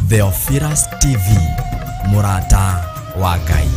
Theophilus TV, Murata wa Ngai.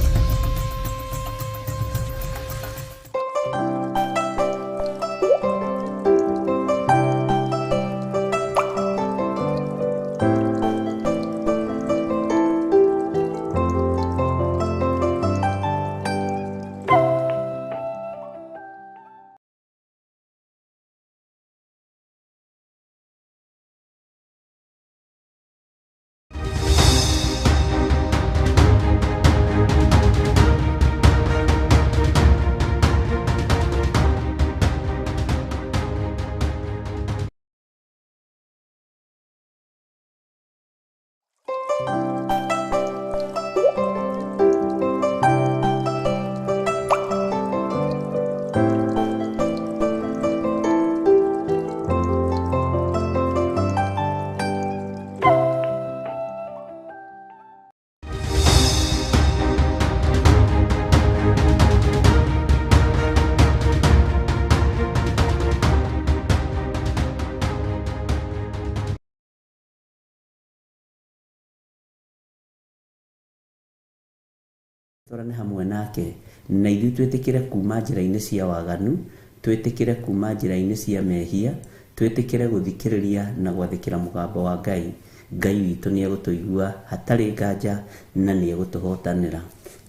Tũrane hamwe nake na ithuĩ twĩtĩkĩre kuma njĩra-inĩ cia waganu, twĩtĩkĩre kuma njĩra-inĩ cia mehia, twĩtĩkĩre gũthikĩrĩria na gwathĩkĩra mũgambo wa Ngai. Ngai witũ nĩ egũtũigua hatarĩ nganja na nĩ egũtũhotanĩra.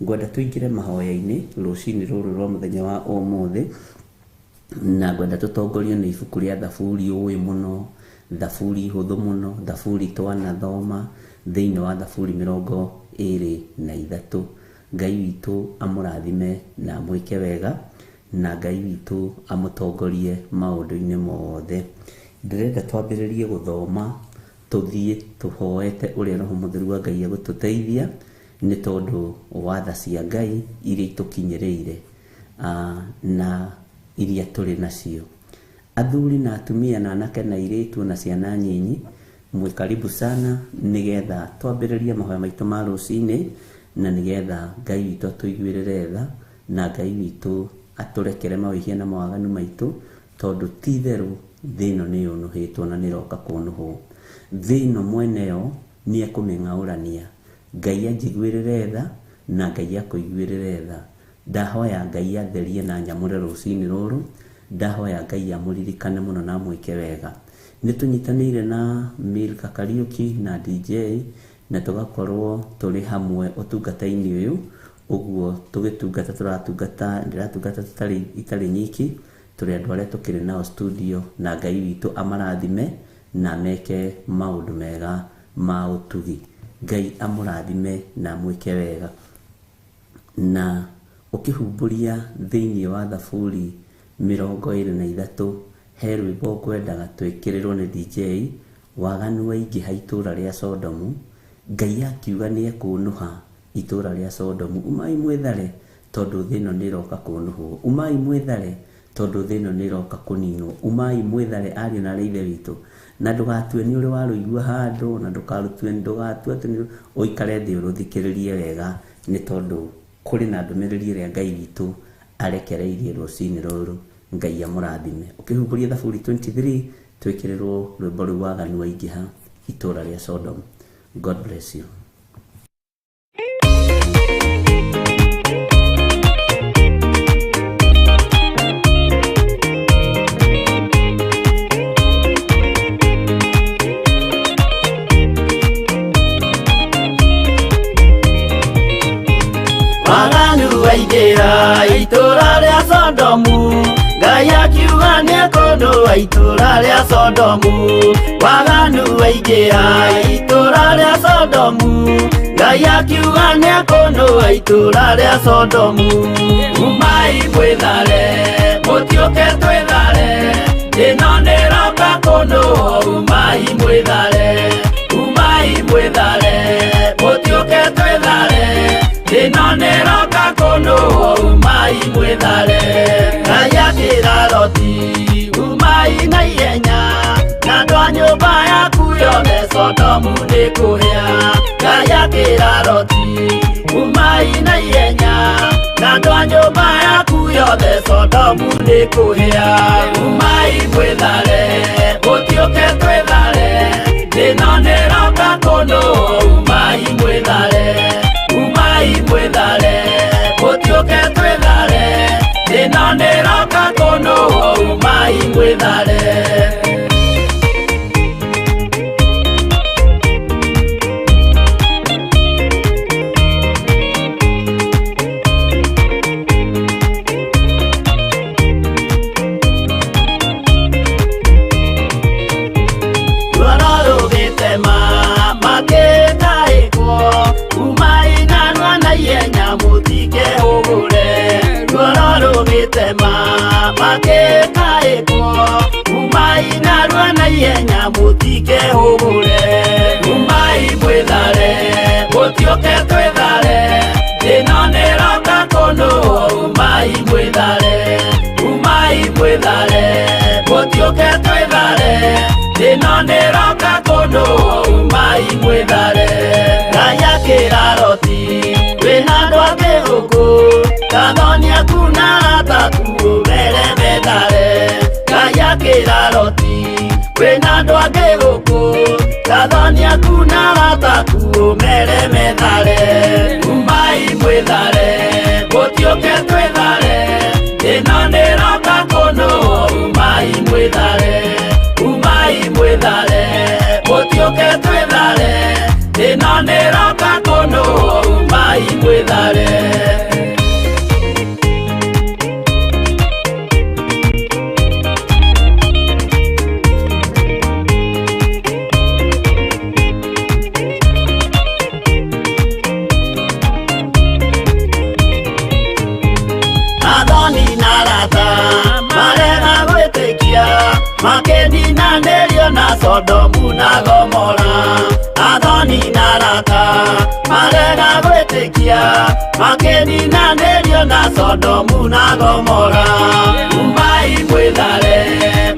Ngwenda tũingĩre mahoya-inĩ rũcinĩ rũrũ rwa mũthenya wa ũmũthĩ, na ngwenda tũtongorio nĩ ibuku rĩa Thaburi ũĩ mũno, Thaburi hũthũ mũno, Thaburi twanathoma thĩinĩ wa Thaburi 23. Ngai witũ amũrathime na amwĩke wega, na Ngai witũ amũtongorie maũndũ-inĩ mothe. Ndĩrenda twambĩrĩrie gũthoma, tũthiĩ tũhoete ũrĩa Roho Mũtheru wa Ngai egũtũteithia, nĩ tondũ watha cia Ngai iria itũkinyĩrĩire na iria tũrĩ nacio. Athuri na atumia na anake na airĩtu na ciana nyinyi, mwĩ karibu sana, nĩgetha twambĩrĩrie mahoya maitũ ma rũcinĩ, na nĩgetha Ngai witũ atũiguĩrĩre tha, na Ngai witũ atũrekere mawĩhia na mawaganu maitũ, tondũ ti therũ thĩ ĩno nĩ yũnũhĩtwo na nĩ ĩroka kũnũhwo. Thĩ ĩno mwene yo nĩ ekũmĩng'aũrania. Ngai anjiguĩrĩre tha na Ngai akũiguĩrĩre tha. Ndahoya Ngai atherie na nyamũre rũcinĩ rũrũ, ndahoya Ngai amũririkane mũno na amwĩke wega. Nĩ tũnyitanĩire na Milka Kariuki na DJ, na tũgakorwo tũrĩ hamwe ũtungata-inĩ ũyũ, ũguo tũgĩtungata ndĩratungata itarĩ nyiki, tũrĩ andũ arĩa tũkĩrĩ nao studio, na Ngai witũ amarathime na meke maũndũ mega ma ũtugi. Ngai amũrathime na amwĩke wega. Na ũkĩhumbũria thĩinĩ wa Thaburi 23, he rwĩmbo ngwendaga twĩkĩrĩrwo nĩ DJ, waganu waingĩha itũũra rĩa Sodomu, Ngai akiuga nĩ ekũnũha itũũra rĩa Sodomu. Umai mwĩthare tondũ thĩ ĩno nĩ ĩroka kũnũhwo. Umai mwĩthare tondũ thĩ ĩno nĩ ĩroka kũninwo. Umai mwĩthare ariũ na ithe witũ, na ndũgatue nĩ ũrĩ warũigua handũ, na ndũgatue atĩ ũikare thĩ ũrũthikĩrĩrie wega, nĩ tondũ kũrĩ na ndũmĩrĩri ĩrĩa Ngai witũ arekereirie rũcinĩ rũrũ. Ngai amũrathime. Ũkĩhumbũria Thaburi 23, twĩkĩrĩrwo rwĩmbo rũu waganu waingĩha itũũra rĩa Sodomu. God bless you. Waganu waingĩha itũũra rĩa Sodomu, Ngai akiuga nĩ ekũnũha itũũra rĩa Sodomu. Waganu waingĩha itũũra rĩa Sodomu, Ngai akiuga nĩ ekũnũha itũũra rĩa Sodomu. Umai mwĩthare, mũtiũke twĩthare, ĩno nĩ ĩroka kũnũhwo. Umai mwĩthare, umai mwĩthare, mũtiũke twĩthare, ĩno nĩ ĩroka kũnũhwo. Umai mwĩthare. Ngai akĩra Loti, umai Sodomu nĩkũhĩa. Ngai akĩra Loti, umai na ihenya, na andũ a nyũmba yaku yothe Sodomu nĩkũhĩa. Umai mwĩthare, mũtiũke twĩthare, thĩna nĩroka kũndũ. Umai mwĩthare, umai mwĩthare, mũtiũke twĩthare, thĩna nĩroka kũndũ. Umai mwĩthare. Makekaekwo umai narua na ihenya mũtikehũgũre. Umai mwĩthare, mũtiũke twĩthare, thĩna nĩroka kũndũ. Umai mwĩthare, umai mwĩthare, mũtiũke twĩthare, thĩna nĩroka kũndũ. Umai mwĩthare. Ngai akĩra Loti, wĩna andũ angĩ gũkũ, Gathoni kuna arataku mere methare. Ngai akĩra Loti, wĩna andũ angĩ gũkũ, Gathoni kuna arataku mere methare. Umai mwĩthare, mũtiũke twĩthare, thĩna nĩroka kũndũ. Umai mwĩthare, umai mwĩthare, mũtiũke twĩthare, thĩna nĩroka kũndũ. Umai mwĩthare. Makeninanĩrio na Sodomu na Gomora. Athoni na arata marega gwĩtĩkia, makeninanĩrio na Sodomu na Gomora. Umai mwĩthare,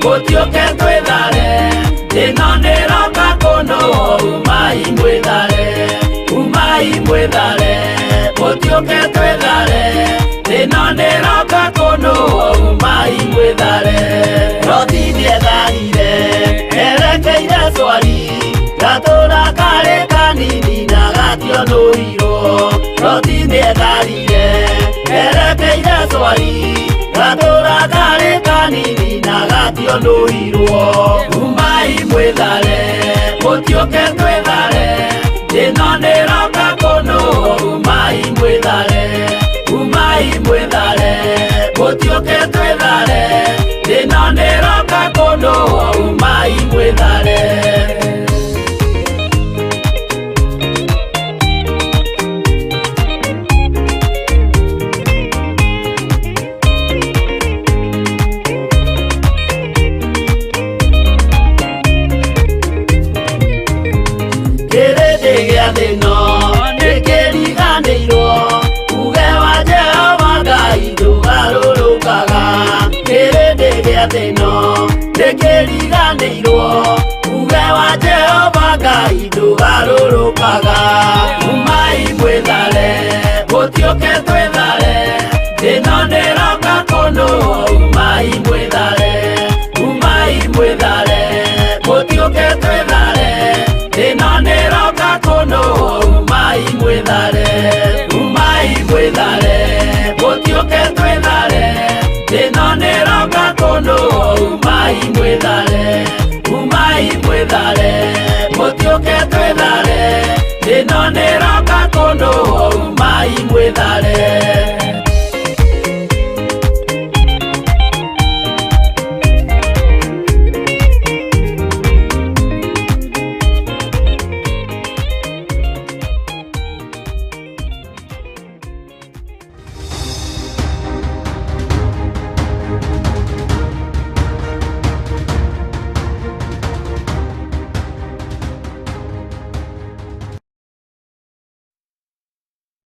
mũtiũke twĩthare, thĩna nĩroka kũndũ. Umai mwĩthare, umai mwĩthare, mũtiũke twĩthare, thĩna nĩroka kũndũ. Umai mwĩthare. Loti nĩetharire, erekeire Zoari, gatũra karĩ kanini na gationũrirwo. Loti nĩetharire, erekeire Zoari, gatũra karĩ kanini na gationũrirwo. Umai mwĩthare, mũtiũke twĩthare, thĩna nĩroka kũndũ. Umai mwĩthare, umai mwĩthare, mũtiũke twĩthare, thĩna nĩroka kũndũ. Umai mwĩthare. Kĩrĩndĩ gĩa thĩno nĩkĩriganĩirwo, uge wa Jehova Ngai ndũgarũrũkaga. Kĩrĩndĩ gĩa thĩno nĩkĩriganĩirwo, uge wa Jehova Ngai ndũgarũrũkaga. Umai mwĩthare, mũtiũke twĩthare, thĩna nĩroka kũndũ. Umai mwĩthare, umai mwĩthare, mũtiũke twĩthare, thĩna nĩroka kũndũ. Umai mwĩthare, umai mwĩthare, mũtiũke twĩthare, thĩna nĩroka kũndũ. Umai mwĩthare, umai mwĩthare, mũtiũke twĩthare, thĩna nĩroka kũndũ. Umai mwĩthare.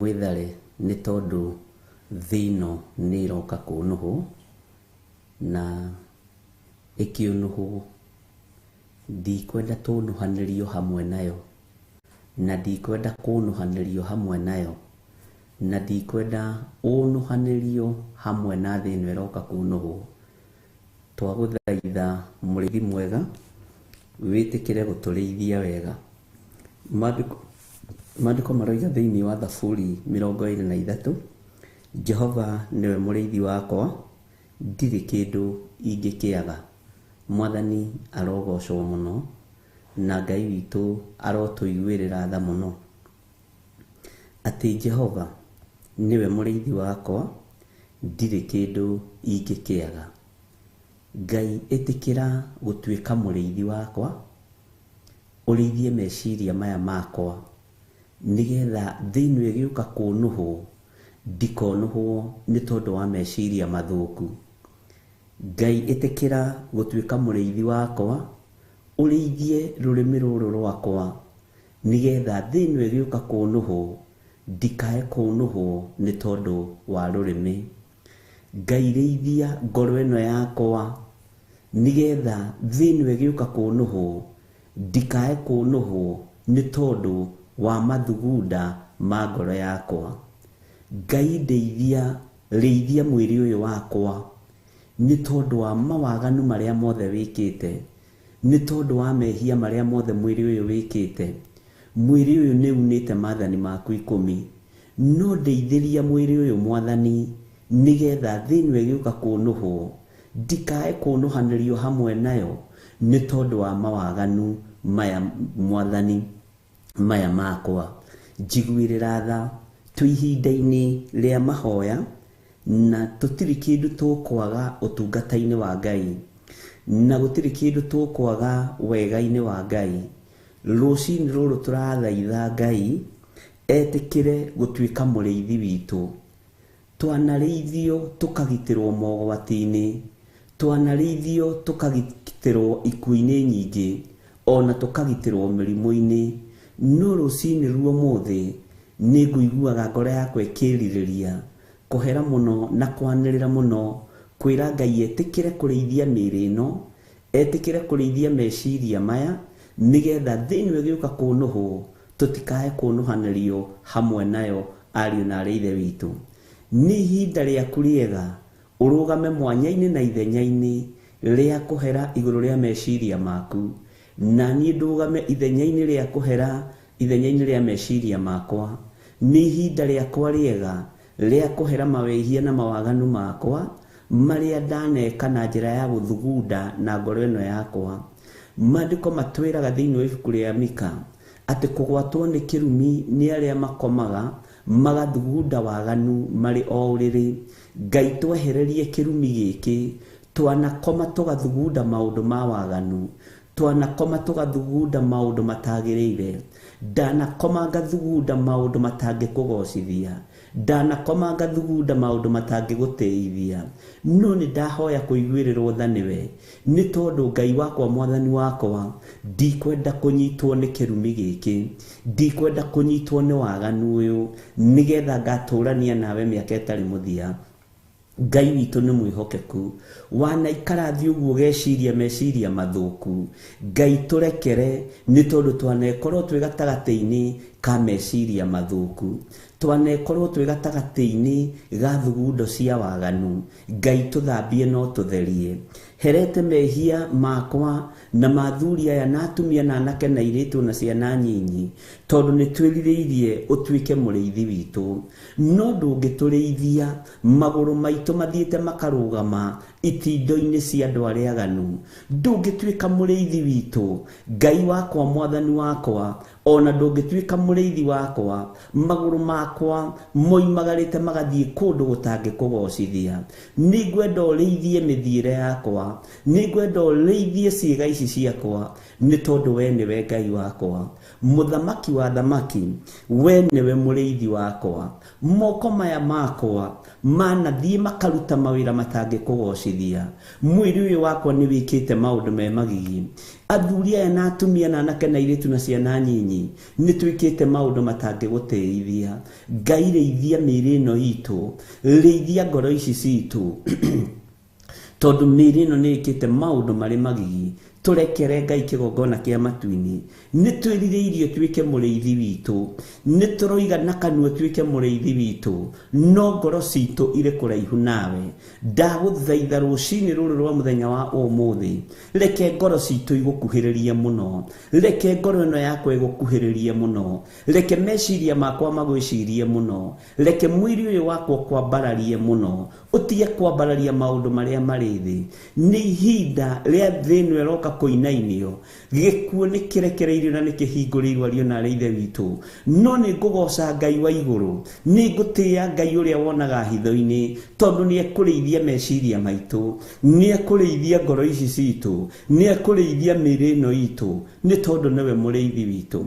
Wĩthare nĩ tondũ thĩno nĩroka kũnũhũ, na ĩkĩũnũhũ ndikwenda tũnuhanĩrio hamwe nayo, na ndikwenda kũnuhanĩrio hamwe nayo, na ndikwenda ũnuhanĩrio hamwe na thĩ ĩno ĩroka kũnũhwo. Twagũthaitha mũrĩithi mwega, wĩtĩkĩre gũtũrĩithia wega. Maandĩko maroiga thĩinĩ wa Thaburi 23, Jehova nĩwe mũrĩithi wakwa, ndirĩ kĩndũ ingĩkĩaga. Mwathani arogocwo mũno, na Ngai witũ arotũiguĩrĩra tha mũno, atĩ Jehova nĩwe mũrĩithi wakwa, ndirĩ kĩndũ ingĩkĩaga. Ngai ĩtĩkĩra gũtuĩka mũrĩithi wakwa, ũrĩithie meciria maya makwa, nĩgetha thĩinĩ ĩgĩũka kũnũhwo, ndikonũhwo nĩ tondũ wa meciria mathũku. Ngai ĩtĩkĩra gũtuĩka mũrĩithi wakwa, ũrĩithie rũrĩmĩ rũrũ rwakwa, nĩgetha thĩinĩ ĩgĩũka kũnũhwo, ndikae kũnũhwo nĩ tondũ wa rũrĩmĩ. Ngai rĩithia ngoro ĩno yakwa, nĩgetha thĩinĩ ĩgĩũka kũnũhwo, ndikae kũnũhwo nĩ tondũ wa mathugunda ma ngoro yakwa. Ngai ndeithia, rĩithia mwĩrĩ ũyũ wakwa, nĩ tondũ wa mawaganu marĩa mothe wĩkĩte, nĩ tondũ wa mehia marĩa mothe mwĩrĩ ũyũ wĩkĩte. Mwĩrĩ ũyũ nĩ unĩte maathani maku 10, no ndeithĩria mwĩrĩ ũyũ Mwathani, nĩgetha thĩinĩ ĩgĩũka kũnũhwo, ndikae kũnũhanĩrio hamwe nayo nĩ tondũ wa mawaganu maya Mwathani maya makwa. Njiguĩrĩra tha twĩ ihinda-inĩ rĩa mahoya, na tũtirĩ kĩndũ tũkwaga ũtungata-inĩ wa Ngai, na gũtirĩ kĩndũ tũkwaga wega-inĩ wa Ngai. Rũciinĩ rũrũ tũrathaitha Ngai etĩkĩre gũtuĩka mũrĩithi witũ. Twanarĩithio tũkagitĩrwo mogwati-inĩ, twanarĩithio tũkagitĩrwo ikuũ-inĩ nyingĩ, ona tũkagitĩrwo mĩrimũ-inĩ. No rũciinĩ rwa ũmũthĩ nĩ ngũiguaga ngoro yakwa ĩkĩrirĩria kũhera mũno na kwanĩrĩra mũno, kwĩra Ngai etĩkĩre kũrĩithia mĩĩrĩ ĩno, etĩkĩre kũrĩithia meciria maya, nĩgetha thĩinĩ ĩgĩũka kũnũhwo, tũtikae kũnũhanĩrio hamwe nayo, ariũ na aarĩ a Ithe witũ. Nĩ ihinda rĩaku rĩega, ũrũgame mwanya-inĩ na ithenya-inĩ rĩa kũhera igũrũ rĩa meciria maku, na niĩ ndũgame ithenya-inĩ rĩa kũhera ithenya-inĩ rĩa meciria makwa. Nĩ ihinda rĩakwa rĩega rĩa kũhera mawĩhia na mawaganu makwa marĩa ndaneka na njĩra ya gũthugunda na ngoro ĩno yakwa. Maandĩko matwĩraga thĩinĩ wa ibuku rĩa Mika atĩ kũgwatwo nĩ kĩrumi nĩ arĩa makomaga magathugunda waganu marĩ o ũrĩrĩ. Ngai twehererie kĩrumi gĩkĩ, twanakoma tũgathugunda maũndũ ma waganu, twanakoma tũgathugunda maũndũ matagĩrĩire, ndanakoma ngathugunda maũndũ matangĩkũgocithia, ndanakoma ngathugunda maũndũ matangĩgũteithia, no nĩ ndahoya kũiguĩrĩrwo tha nĩwe, nĩ tondũ Ngai wakwa Mwathani wakwa, ndikwenda kũnyitwo nĩ kĩrumi gĩkĩ, ndikwenda kũnyitwo nĩ waganu ũyũ, nĩgetha ngatũrania nawe mĩaka ĩtarĩ mũthia. Ngai witũ nĩ mwĩhokeku, wanaikara thĩ ũguo ũgeciria meciria mathũku, Ngai tũrekere, nĩ tondũ twanekorwo twĩ gatagatĩ-inĩ ka meciria mathũku, twanekorwo twĩ gatagatĩ-inĩ ga thugundo cia waganu. Ngai tũthambie no tũtherie, herete mehia makwa na mathuri aya na atumia na anake na airĩtu na ciana nyinyi, tondũ nĩ twĩrirĩirie ũtuĩke mũrĩithi witũ. No ndũngĩtũrĩithia magũrũ maitũ mathiĩte makarũgama itindo-inĩ cia andũ arĩa aganu, ndũngĩtuĩka mũrĩithi witũ. Ngai wakwa Mwathani wakwa, ona ndũngĩtuĩka mũrĩithi wakwa, magũrũ makwa moimagarĩte magathiĩ kũndũ gũtangĩkũgocithia. Nĩ ngwenda ũrĩithie mĩthiĩre yakwa, nĩ ngwenda ũrĩithie ciĩga ici ciakwa, nĩ tondũ we nĩwe Ngai wakwa, mũthamaki wa thamaki, we nĩwe mũrĩithi wakwa. Moko maya makwa manathiĩ makaruta mawĩra matangĩkũgocithia. Mwĩrĩ ũyũ wakwa nĩ wĩkĩte maũndũ me magigi, athuri aya na atumia na anake na airĩtu na ciana nyinyi nĩ twĩkĩte maũndũ matangĩgũteithia. Ngai rĩithia mĩĩrĩ ĩno itũ, rĩithia ngoro ici citũ tondũ mĩĩrĩ ĩno nĩ ĩkĩte maũndũ marĩ magigi, turekere Ngai kigongona kia matu-ini ni twiririirie tuike muriithi witu ni turoiga na kanua tuike muriithi witu no ngoro citu ire kuraihu nawe ndaguthaitha rucini ruru rwa muthenya wa umuthi reke ngoro citu igukuhiririe muno reke ngoro ino yakwa igukuhiririe muno reke meciria makwa magwicirie muno reke mwiri uyu wakwa kwambararie muno utige kwambararia maundu maria mari thi ni ihinda ria thinu eroka kuinainio gikuo ni kirekereirio na ni kihingurirwo ario na Ithe witu no ni ngugoca Ngai wa iguru ni ngutia Ngai uria wonaga hitho-ini tondu ni ekuriithia meciria maitu ni ekuriithia ngoro ici citu ni ekuriithia miri ino itu ni tondu niwe muriithi witu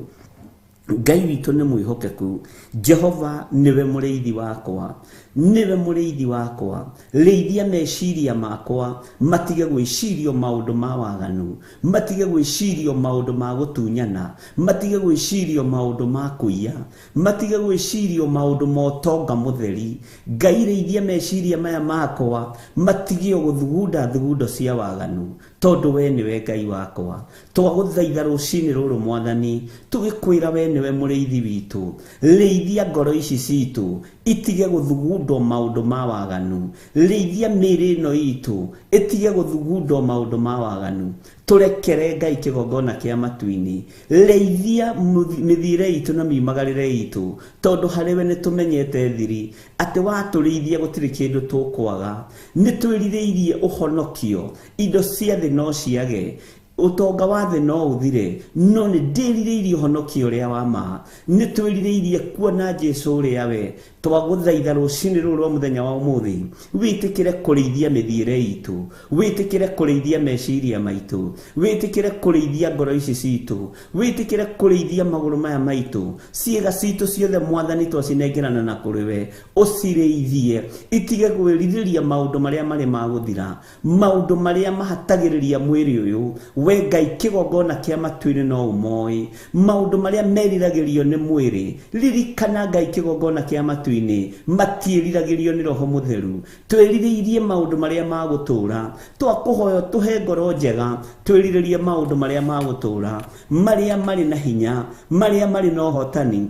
Ngai witu ni mwihokeku Jehova niwe muriithi wakwa niwe muriithi wakwa reithia meciria makwa matige gwicirio maundu ma waganu matige gwicirio maundu ma gutunyana matige gwicirio maundu ma kuiya matige gwicirio maundu ma utonga mutheri Ngai reithia meciria maya makwa matige guthugunda thugundo cia waganu tondu we niwe Ngai wakwa twaguthaitha rucini ruru Mwathani tugikwira we niwe muriithi witu reithia ngoro ici citu itige guthugundwo maundu ma waganu reithia miri ino itu itige guthugundwo maundu ma waganu turekere Ngai kigongona kia matu-ini reithia mithire itu na miumagarire itu tondu hariwe ni tumenyete thiri ati waturiithia gutiri kindu tukwaga ni twiririirie uhonokio indo cia thi no ciage utonga wa thi no uthire no ni ndiririirie uhonokio ria wa ma ni twiririirie kuona Jesu uria we twaguthaitha rucini ruru rwa muthenya wa umuthi witikire kuriithia mithire itu witikire kuriithia meciria maitu witikire kuriithia ngoro ici citu witikire kuriithia maguru maya maitu ciiga citu ciothe Mwathani twacinengerana na kuriwe ucireithie itige gwirithĩria maundu maria mari maguthira maundu maria mahatagiriria mwiri uyu we Ngai kigongona kia matu-ini no umoi maundu maria meriragirio ni mwiri ririkana Ngai kigongona kia matu-ini matiiriragirio ni Roho Mutheru twiririirie maundu maria magutura twakuhoyo tuhe ngoro njega twiririirie maundu maria magutura maria mari na hinya maria mari na uhotani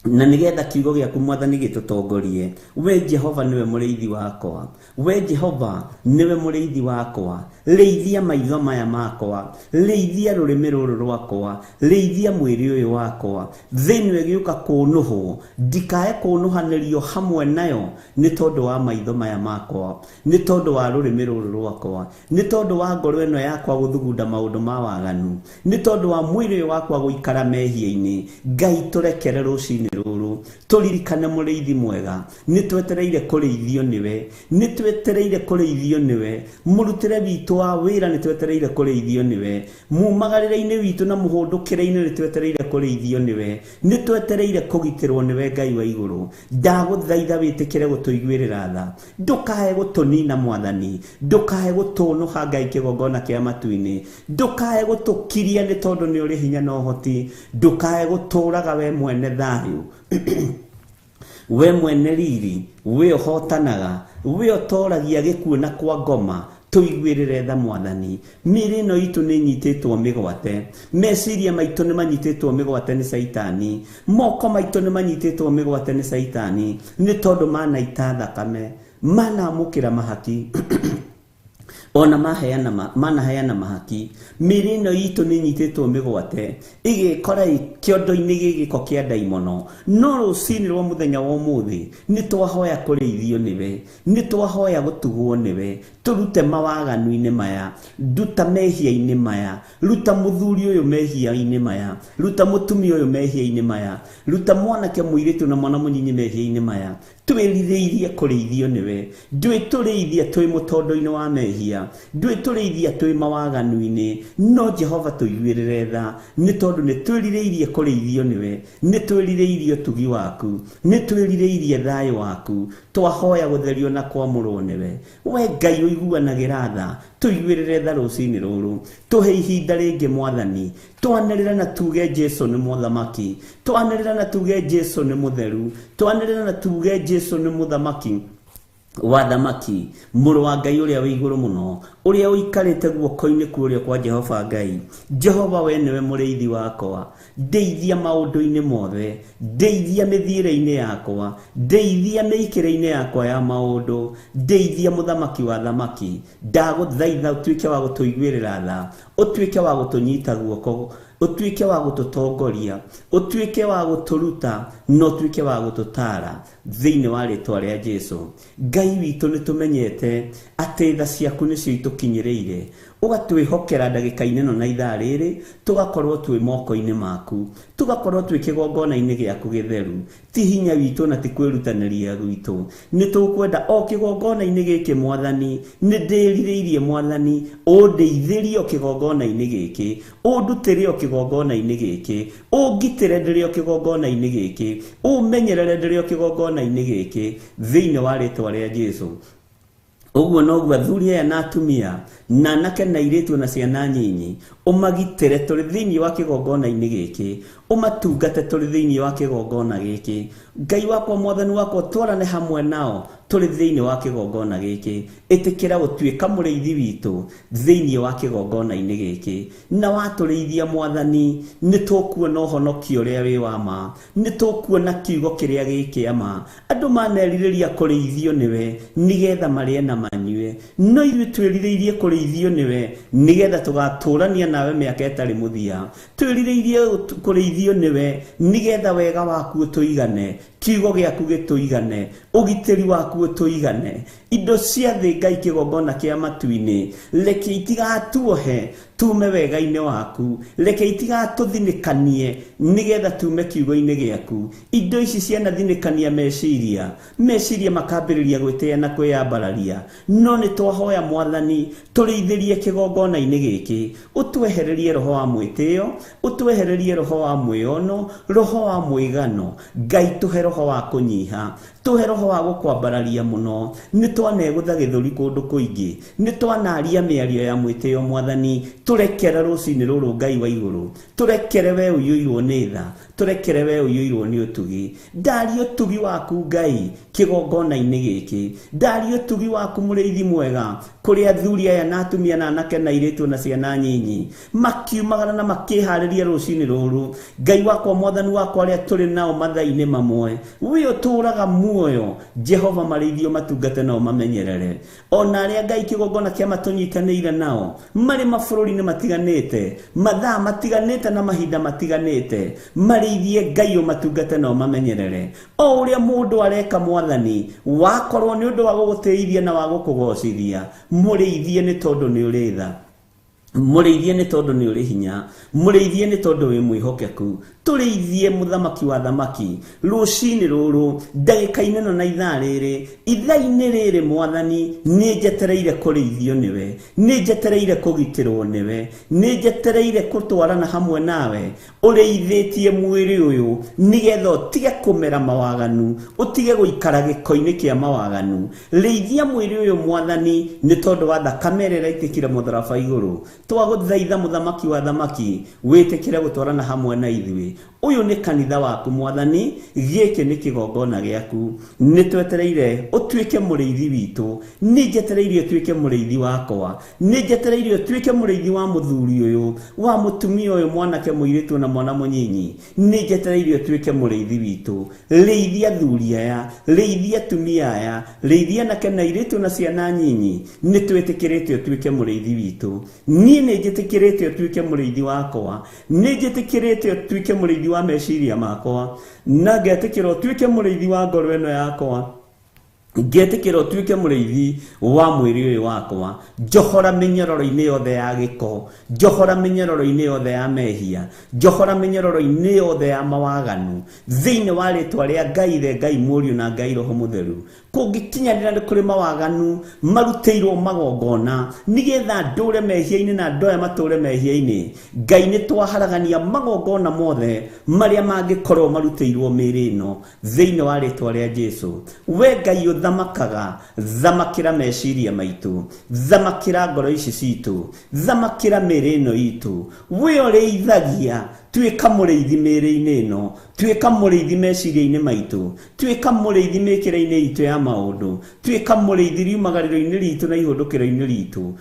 na nigetha kiugo giaku Mwathani gitutongorie we Jehova niwe muriithi wakwa we Jehova niwe muriithi wakwa reithia maitho maya makwa reithia rurimi ruru rwakwa reithia mwiri uyu wakwa thĩinĩ giuka kunuhu ndikae kunuhanirio hamwe nayo ni tondu wa maitho maya makwa ni tondu wa rurimi ruru rwakwa ni tondu wa ngoro ino yakwa guthugunda maundu ma waganu ni tondu wa mwiri uyu wakwa guikara mehia-ini Ngai turekere rucini ruru turirikane muriithi mwega ni twetereire kuriithio niwe ni twetereire kuriithio niwe murutire witu wa wira ni twetereire kuriithio niwe mumagarire-ini witu na muhundukire-ini ni twetereire kuriithio niwe ni twetereire kugitirwo niwe Ngai wa iguru ndaguthaitha witikire gutuiguirira tha ndukae gutunina Mwathani ndukae gutunuha Ngai kigongona kia matu-ini ndukae gutukiria ni tondu ni uri hinya na uhoti ndukae guturaga we mwene thayu we mwene riri we uhotanaga we utoragia gikuo na kwa ngoma tuiguirire tha Mwathani miri ino itu ni nyititwo migwate meciria maitu ni manyititwo migwate ni Saitani moko maitu ni manyititwo migwate ni Saitani ni tondu manaita thakame manamukira mahaki ona manaheana mahaki miri ino itu ni nyititwo migwate igikora kiondo-ini gigiko kia daimono no rucini rwa muthenya wa umuthi ni twahoya kuriithio niwe ni twahoya gutugwo niwe turute mawaganu-ini maya nduta mehia-ini maya ruta muthuri uyu mehia-ini maya ruta mutumia uyu mehia-ini maya ruta mwanake muiritu na mwana munyinyi mehia-ini maya twirithĩirie kuriithio niwe ndwitũrĩithia twi mutondo-ini wa mehia ndwitũrĩithia twi mawaganu-ini no Jehova tuiguirire tha ni tondu ni twĩrirĩirie kuriithio niwe ni twĩrirĩirie utugi waku ni twĩrirĩirie thayu waku twahoya gutherio na kwamũrwo niwe we Ngai uiguanagira tha tuiguirire tha rucini ruru tuhe ihinda ringi Mwathani twanĩrĩra na tuge Jesu ni muthamaki twanĩrĩra na tuge Jesu ni mutheru twanĩrĩra na tuge Jesu ni muthamaki wa thamaki mũrũ wa Ngai ũrĩa wĩ igũrũ mũno, ũrĩa ũikarĩte guoko-inĩ kũrĩa kwa Jehova Ngai. Jehova, we nĩwe mũrĩithi wakwa, ndeithia maũndũ-inĩ mothe, ndeithia mĩthiĩre-inĩ yakwa, ndeithia mĩikĩre-inĩ yakwa ya maũndũ, ndeithia mũthamaki wa thamaki. Ndagũthaitha ũtuĩke wa gũtũiguĩrĩra tha, ũtuĩke wa gũtũnyita guoko, ũtuĩke wa gũtũtongoria, ũtuĩke wa gũtũruta, no ũtuĩke wa gũtũtara thĩinĩ wa rĩĩtwa rĩa Jesũ. Ngai witũ nĩ tũmenyete atĩ tha ciaku nĩcio itũkinyĩrĩire, ũgatwĩhokera ndagĩka-inĩ ĩno na ithaa rĩrĩ, tũgakorwo twĩ moko-inĩ maku, tũgakorwo twĩ kĩgongona-inĩ gĩaku gĩtheru. Ti hinya witũ na ti kwĩrutanĩria gwitũ, nĩ tũkwenda o kĩgongona-inĩ gĩkĩ Mwathani, nĩ ndĩrirĩirie Mwathani, ũndeithĩrie o kĩgongona-inĩ gĩkĩ, ũndutĩre o kĩgongona-inĩ gĩkĩ, ũngitĩre ndĩrĩ o kĩgongona-inĩ gĩkĩ, ũmenyerere ndĩrĩ o kĩgongona-inĩ gĩkĩ, thĩinĩ wa rĩĩtwa rĩa Jesũ. Ũguo noguo athuri aya na atumia na anake na airĩtu na ciana nyinyi ũmagitĩre tũrĩ thĩinĩ wa kĩgongona-inĩ gĩkĩ, ũmatungate tũrĩ thĩinĩ wa kĩgongona gĩkĩ. Ngai wakwa, Mwathani wakwa, twarane hamwe nao tũrĩ thĩinĩ wa kĩgongona gĩkĩ, ĩtĩkĩra gũtuĩka mũrĩithi witũ thĩinĩ wa kĩgongona-inĩ gĩkĩ. Na watũrĩithia Mwathani, nĩ tũkuona ũhonokio ũrĩa wĩ wa ma, nĩ tũkuona kiugo kĩrĩa gĩkĩama. Andũ manerirĩria kũrĩithio nĩwe nĩgetha marĩe na manyue, no ithuĩ twĩrirĩirie kũrĩithio nĩwe nĩgetha tũgatũrania nawe mĩaka ĩtarĩ mũthia. Twĩrirĩirie kũrĩithio nĩwe nĩgetha wega waku ũtũigane, kiugo gĩaku gĩtũigane, ũgitĩri waku ũtũigane, indo cia thĩ Ngai kĩgongona kĩa matu-inĩ, reke itigatuohe tume wega-inĩ waku, reke itigatũthinĩkanie nĩgetha tume kiugo-inĩ gĩaku. Indo ici cianathinĩkania meciria makambĩrĩria gwĩtĩĩa na kwĩyambararia, no nĩ twahoya Mwathani tũrĩithĩrie kĩgongona-inĩ gĩkĩ, ũtwehererie roho wa mwĩtĩo, ũtwehererie roho wa mwĩono, roho wa mwĩgano. Ngai, tũhe roho wa kũnyiha, tũhe roho wa gũkwambararia mũno. Nĩ twanegũtha gĩthũri kũndũ kũingĩ, nĩ twanaria mĩario ya mwĩtĩo Mwathani, tũrekere rũcinĩ rũrũ Ngai wa igũrũ, tũrekere we ũiyũirwo nĩ tha, tũrekere we ũiyũirwo nĩ ũtugi. Ndaria ũtugi waku Ngai kĩgongona-inĩ gĩkĩ, ndaria ũtugi waku mũrĩithi mwega kũrĩ athuri aya na atumia na anake na airĩtu na ciana nyinyi, makiumagara na makĩharĩria rũcinĩ rũrũ. Ngai wakwa, Mwathani wakwa, arĩa tũrĩ nao mathaa-inĩ mamwe, we ũtũũraga muoyo Jehova, marĩithio matungate nao mamenyerere. Ona arĩa Ngai kĩgongona kĩa matũnyitanĩire nao marĩ mabũrũri-inĩ matiganĩte, mathaa matiganĩte na mahinda matiganĩte, marĩithie Ngai ũmatungate nao mamenyerere. O ũrĩa mũndũ areka Mwathani, wakorwo nĩ ũndũ wa gũgũtĩithia na wa gũkũgocithia, mũrĩithie nĩ tondũ nĩ ũrĩ tha, mũrĩithie nĩ tondũ nĩ ũrĩ hinya, mũrĩithie nĩ tondũ wĩ mwĩhokeku. Tũrĩithie mũthamaki wa thamaki rũcinĩ rũrũ, ndagĩka-inĩ ĩno na ithaa rĩrĩ, ithaa-inĩ rĩrĩ Mwathani, nĩ njetereire kũrĩithio nĩwe, nĩ njetereire kũgitĩrwo nĩwe, nĩ njetereire gũtwarana hamwe nawe. Ũrĩithĩtie mwĩrĩ ũyũ nĩgetha ũtige kũmera mawaganu, ũtige gũikara gĩko-inĩ kĩa mawaganu. Rĩithia mwĩrĩ ũyũ Mwathani, nĩ tondũ wa thakame ĩrĩa ĩraitĩkire mũtharaba igũrũ. Twagũthaitha mũthamaki wa thamaki, wĩtĩkĩre gũtwarana hamwe na ithuĩ. Ũyũ nĩ kanitha waku Mwathani, gĩkĩ nĩ kĩgongona gĩaku. Nĩ twetereire ũtuĩke mũrĩithi witũ, nĩ njetereire ũtuĩke mũrĩithi wakwa, nĩ njetereire ũtuĩke mũrĩithi wa mũthuri ũyũ, wa mũtumia ũyũ, mwanake mũirĩtu na mwana mũnyinyi. Nĩ njetereire ũtuĩke mũrĩithi witũ. Rĩithia athuri aya, rĩithia atumia aya, rĩithia anake na airĩtu na ciana nyinyi. Nĩ twĩtĩkĩrĩte ũtuĩke mũrĩithi witũ. Niĩ nĩ njĩtĩkĩrĩte ũtuĩke mũrĩithi wakwa, nĩ njĩtĩkĩrĩte ũtuĩke mũrĩithi wa meciria makwa, na ngetĩkĩra ũtuĩke mũrĩithi wa ngoro ĩno yakwa, ngetĩkĩra ũtuĩke mũrĩithi wa mwĩrĩ ũyũ wakwa. Njohora mĩnyororo-inĩ yothe ya gĩko, njohora mĩnyororo-inĩ yothe ya mehia, njohora mĩnyororo-inĩ yothe ya mawaganu, thĩinĩ wa rĩtwa rĩa Ngai Ithe, Ngai Mũriũ na Ngai Roho Mũtheru. Kũngĩkinyanĩra nĩ kũrĩ mawaganu marutĩirwo magongona nĩgetha ndũre mehia-inĩ na andũ aya matũre mehia-inĩ, Ngai nĩ twaharagania magongona mothe marĩa mangĩkorwo marutĩirwo mĩĩrĩ ĩno thĩinĩ wa rĩtwa rĩa Jesũ. We Ngai ũthamakaga, thamakĩra meciria maitũ, thamakĩra ngoro ici citũ, thamakĩra mĩĩrĩ ĩno itũ. We ũrĩithagia tuĩka mũrĩithi mĩĩrĩ-inĩ ĩno, tuĩka mũrĩithi meciria-inĩ maitũ, tuĩka mũrĩithi mĩkĩre-inĩ itũ ya maũndũ, tuĩka mũrĩithi riumagarĩro-inĩ ritũ na ihũndũkĩro-inĩ ritũ,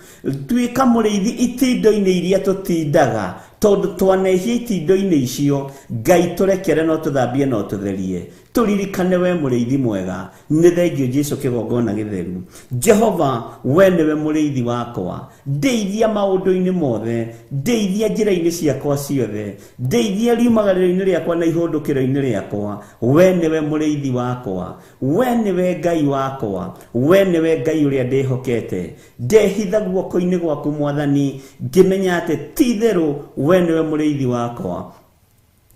tuĩka mũrĩithi itindo-inĩ iria tũtindaga, tondũ twanehia itindo-inĩ icio, Ngai tũrekere no tũthambie no tũtherie. Tũririkane we mũrĩithi mwega, nĩ thengio Jesũ kĩgongona gĩtheru. Jehova, we nĩwe mũrĩithi wakwa, ndeithia maũndũ-inĩ mothe, ndeithia njĩra-inĩ ciakwa ciothe, ndeithia riumagarĩro-inĩ rĩakwa na ihũndũkĩro-inĩ rĩakwa. We nĩwe mũrĩithi wakwa, we nĩwe Ngai wakwa, we nĩwe Ngai ũrĩa ndĩhokete. Ndehitha guoko-inĩ gwaku Mwathani, ngĩmenya atĩ ti-itherũ we nĩwe mũrĩithi wakwa,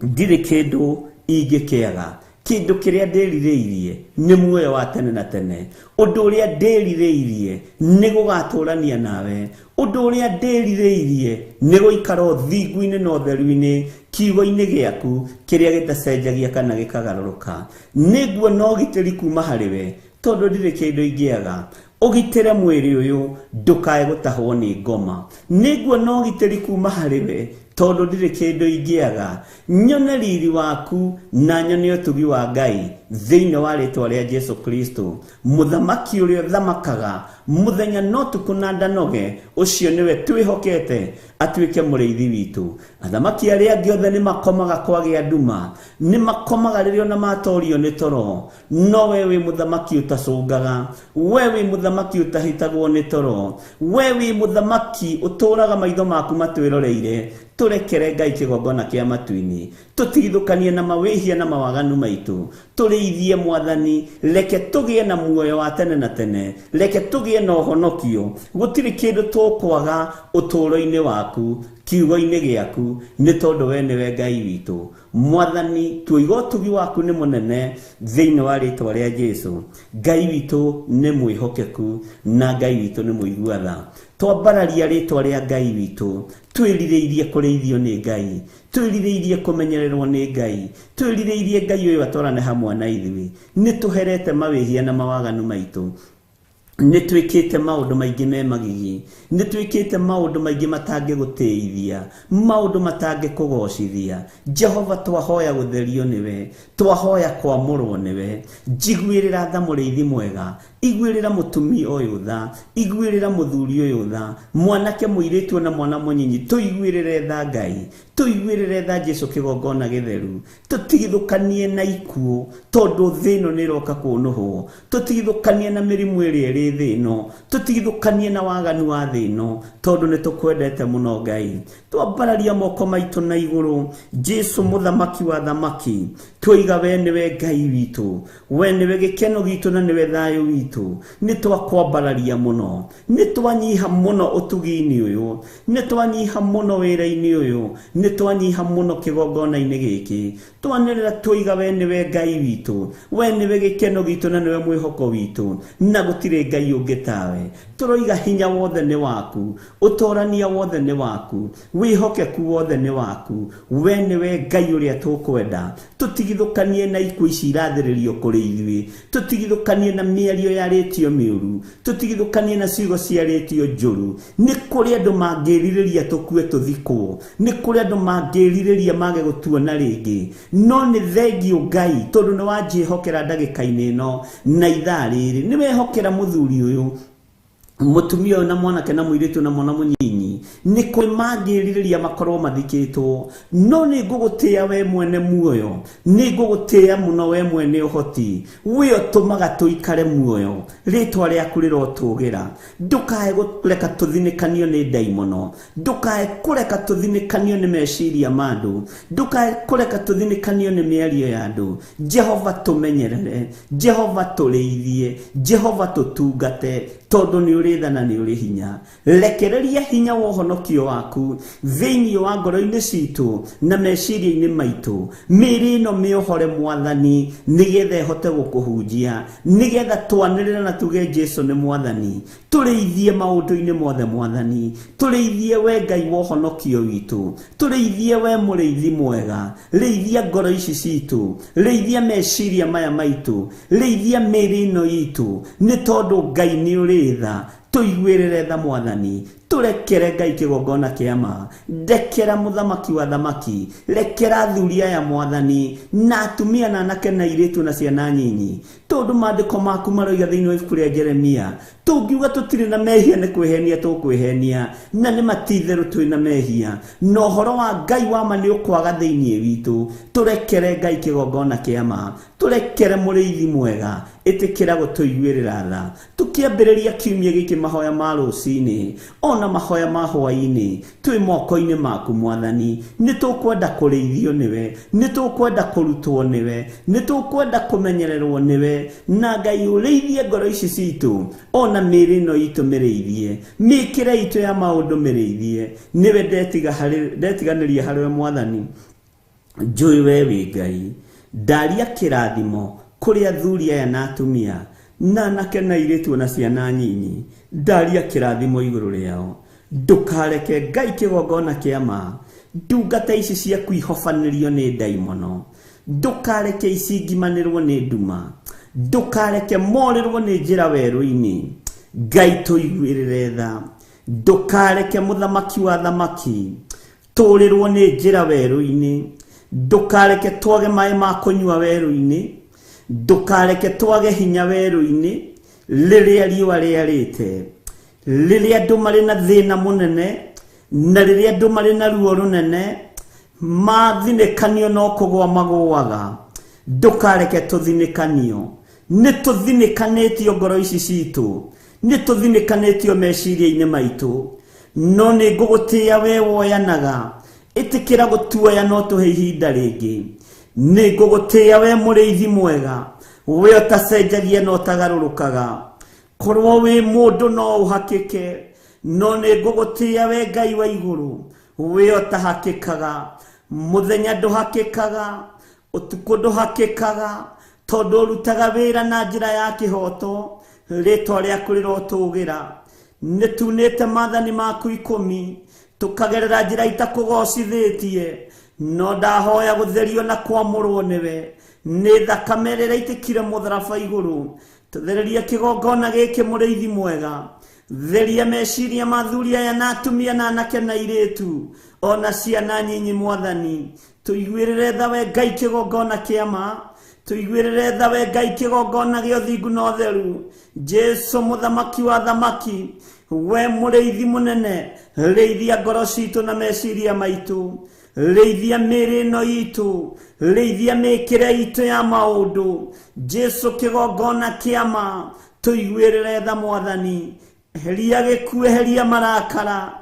ndirĩ kĩndũ ingĩkĩaga. Kĩndũ kĩrĩa ndĩrirĩirie nĩ muoyo wa tene na tene. Ũndũ ũrĩa ndĩrirĩirie nĩ gũgatũrania nawe. Ũndũ ũrĩa ndĩrirĩirie nĩ gũikara ũthingu-inĩ na ũtheru-inĩ, kiugo-inĩ gĩaku kĩrĩa gĩtacenjagia kana gĩkagarũrũka. Nĩguona ũgitĩri kuma harĩ we, tondũ ndirĩ kĩndũ ingĩaga. Ũgitĩre mwĩrĩ ũyũ ndũkae gũtahwo nĩ ngoma. Nĩguona ũgitĩri kuma harĩ we, tondũ ndirĩ kĩndũ ingĩaga. Nyone riri waku na nyone ũtugi wa Ngai thĩinĩ wa rĩĩtwa rĩa Jesũ Kristo, mũthamaki ũrĩa ũthamakaga mũthenya na ũtukũ na ndanoge. Ũcio nĩwe twĩhokete atuĩke mũrĩithi witũ. Athamaki arĩa angĩ othe nĩ makomaga kwagĩa nduma, nĩ makomaga rĩrĩa ona matorio nĩ toro, no we wĩ mũthamaki ũtacũngaga, we wĩ mũthamaki ũtahitagwo nĩ toro, we wĩ mũthamaki ũtũũraga maitho maku matwĩroreire. Tũrekere Ngai kĩgongona kĩa matu-inĩ, tũtigithũkanie na mawĩhia na mawaganu maitũ, tũrĩithie Mwathani. Reke tũgĩe na muoyo wa tene na tene, reke tũgĩe na ũhonokio. Gũtirĩ kĩndũ tũkwaga ũtũũro-inĩ waku, kiugo-inĩ gĩaku, nĩ tondũ we nĩwe Ngai witũ. Mwathani, tuoiga ũtugi waku nĩ mũnene thĩinĩ wa rĩĩtwa rĩa Jesũ. Ngai witũ nĩ mwĩhokeku na Ngai witũ nĩ mũigua tha. Twambararia rĩĩtwa rĩa Ngai witũ, twĩrirĩirie kũrĩithio nĩ Ngai, twĩrirĩirie kũmenyererwo nĩ Ngai, twĩrirĩirie Ngai ũyũ atwarane hamwe na ithuĩ. Nĩ tũherete mawĩhia na mawaganu maitũ, nĩ twĩkĩte maũndũ maingĩ me magigi, nĩ twĩkĩte maũndũ maingĩ matangĩgũteithia, maũndũ matangĩkũgocithia. Jehova, twahoya gũtherio nĩwe, twahoya kwamũrwo nĩwe. Njiguĩrĩra tha mũrĩithi mwega, iguĩrĩra mũtumia ũyũ tha, iguĩrĩra mũthuri ũyũ tha, mwanake mũirĩtu na mwana mũnyinyi, tũiguĩrĩre tha Ngai, tũiguĩrĩre tha Jesũ kĩgongona gĩtheru. Tũtigithũkanie na ikuũ, tondũ thĩ ĩno nĩ ĩroka kũnũhwo. Tũtigithũkanie na mĩrimũ ĩrĩa ĩrĩ thĩ ĩno, tũtigithũkanie na waganu wa thĩ ĩno, tondũ nĩ tũkwendete mũno Ngai. Twambararia moko maitũ na igũrũ, Jesũ mũthamaki wa thamaki, twoiga we nĩwe Ngai witũ, we nĩwe gĩkeno gitũ na nĩwe thayũ witũ. Nĩ twakwambararia mũno, nĩ twanyiha mũno ũtugi-inĩ ũyũ, nĩ twanyiha mũno wĩra-inĩ ũyũ, nĩ twanyiha mũno kĩgongona-inĩ gĩkĩ. Twanĩrĩra twoiga we nĩwe Ngai witũ, we nĩwe gĩkeno gitũ na nĩwe mwĩhoko witũ, na gũtirĩ Ngai ũngĩ tawe. Tũroiga hinya wothe nĩ waku, ũtorania wothe nĩ waku, wĩhokeku wothe nĩ waku. We nĩwe Ngai ũrĩa tũkwenda. Tũtigithũkanie na ikuũ ici irathĩrĩrio kũrĩ ithuĩ, tũtigithũkanie na mĩario yarĩtio mĩũru, tũtigithũkanie na ciugo ciarĩtio njũru. Nĩ kũrĩ andũ mangĩrirĩria tũkue tũthikwo, nĩ kũrĩ andũ mangĩrirĩria mage gũtuona rĩngĩ, no nĩ thengio Ngai, tondũ nĩ wanjĩhokera ndagĩka-inĩ ĩno na ithaa rĩrĩ. Nĩ wehokera mũthuri ũyũ, mũtumia ũyũ na mwanake na mũirĩtu na mwana mũnyinyi. Nĩ kũrĩ mangĩrirĩria makorwo mathikĩtwo, no nĩ ngũgũtĩĩa we mwene muoyo, nĩ ngũgũtĩĩa mũno we mwene ũhoti. We ũtũmaga tũikare muoyo, rĩĩtwa rĩaku rĩrotũũgĩra. Ndũkae kũreka tũthinĩkanio nĩ ndaimono, ndũkae kũreka tũthinĩkanio nĩ meciria ma andũ, ndũkae kũreka tũthinĩkanio nĩ mĩario ya andũ. Jehova, tũmenyerere, Jehova, tũrĩithie, Jehova, tũtungate, tondũ nĩ ũrĩ tha na nĩ ũrĩ hinya. Rekereria hinya wa ũhonokio waku thĩinĩ wa ngoro-inĩ citũ na meciria-inĩ maitũ. Mĩĩrĩ ĩno mĩohore Mwathani, nĩgetha ĩhote gũkũhunjia, nĩgetha twanĩrĩre na tuge Jesũ nĩ Mwathani. Tũrĩithie maũndũ-inĩ mothe Mwathani, tũrĩithie we Ngai wa ũhonokio witũ, tũrĩithie we mũrĩithi mwega. Rĩithia ngoro ici citũ, rĩithia meciria maya maitũ, rĩithia mĩĩrĩ ĩno itũ, nĩ tondũ Ngai nĩ ũrĩ tha. Tũiguĩrĩre tha Mwathani, turekere Ngai kigongona kiama ndekera muthamaki wa thamaki rekera thuria ya mwathani na atumia na anake na iritu na ciana nyinyi tondu mandiko maku maroiga thiini wa ibuku ria Jeremia tungiuga tutire na mehia ni kwihenia tukwihenia na ni matitheru twina mehia no horo wa Ngai wa ma ni ukwaga thiini witu turekere Ngai kigongona kiama turekere muriithi mwega itikira gutuiguirira tha tukiambiriria kiumia giki mahoya ma rucini ona mahoya ma hwaini twi moko-ini maku mwathani ni tukwenda kurithio niwe ni tukwenda kurutwo niwe ni tukwenda kumenyererwo niwe na Ngai urithie ngoro ici citu ona miri no itu mirithie mikire itu ya maundu mirithie niwe ndetiganiria hariwe mwathani njui we wi Ngai ndaria kirathimo kuria thuria ya na atumia na anake na iritu na ciana nyinyi ndaria kirathimo iguru riao ndukareke Ngai kigongona kiama ndungata ici ciaku ihofanirio ni daimono ndukareke ici ngimanirwo ni nduma ndukareke morirwo ni njira weru-ini Ngai tuiguirire tha ndukareke muthamaki wa thamaki turirwo ni njira weru-ini ndukareke twage mai ma kunywa weru-ini ndukareke twage hinya weru-ini riria riua riarite riria andu mari na thina munene na riria andu mari na ruo runene mathinikanio no kugwa magwaga ndukareke tuthinikanio ni tuthinikanitio ngoro ici citu ni tuthinikanitio meciria-ini maitu no ni ngugutia we woyanaga itikira gutuoya no tuhe ihinda ringi ni ngugutia we muriithi mwega we utacenjagia no tagarurukaga korwo we mundu no uhakike no ni ngugutia we Ngai wa iguru we utahakikaga muthenya nduhakikaga utuku nduhakikaga tondu rutaga wira na njira ya kihoto ritwa riaku rirotugira ni tunite maathani maku 10 tukagerera njira itakugocithitie no ndahoya gutherio na kwamurwo niwe ni thakame rira itikire mutharaba iguru tuthererie kigongona giki muriithi mwega theria meciria mathuria ya na atumia na anake na iritu ona ciana nyinyi mwathani tuiguirire tha we Ngai kigongona kiama tuiguirire tha we Ngai kigongona gio thingu no theru Jesu muthamaki wa thamaki we muriithi munene reithia ngoro citu na meciria maitu reithia miri no itu reithia mikire itu ya maundu Jesu kigongona kiama tuiguirire tha mwathani heria gikue heria marakara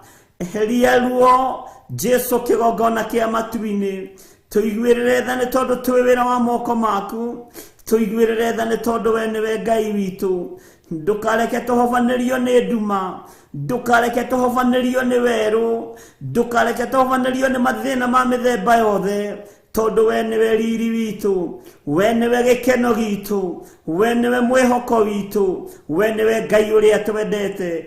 heria ruo Jesu kigongona kiama tuini tuiguirire tha ni tondu twi wira wa moko maku tuiguirire tha ni tondu we niwe Ngai witu ndukareke tuhofanirio ni nduma ndukareke tuhofanirio ni weru ndukareke tuhofanirio ni mathina ma mithemba yothe tondu we niwe riri witu we niwe gikeno gitu we niwe mwihoko witu we niwe Ngai uria twendete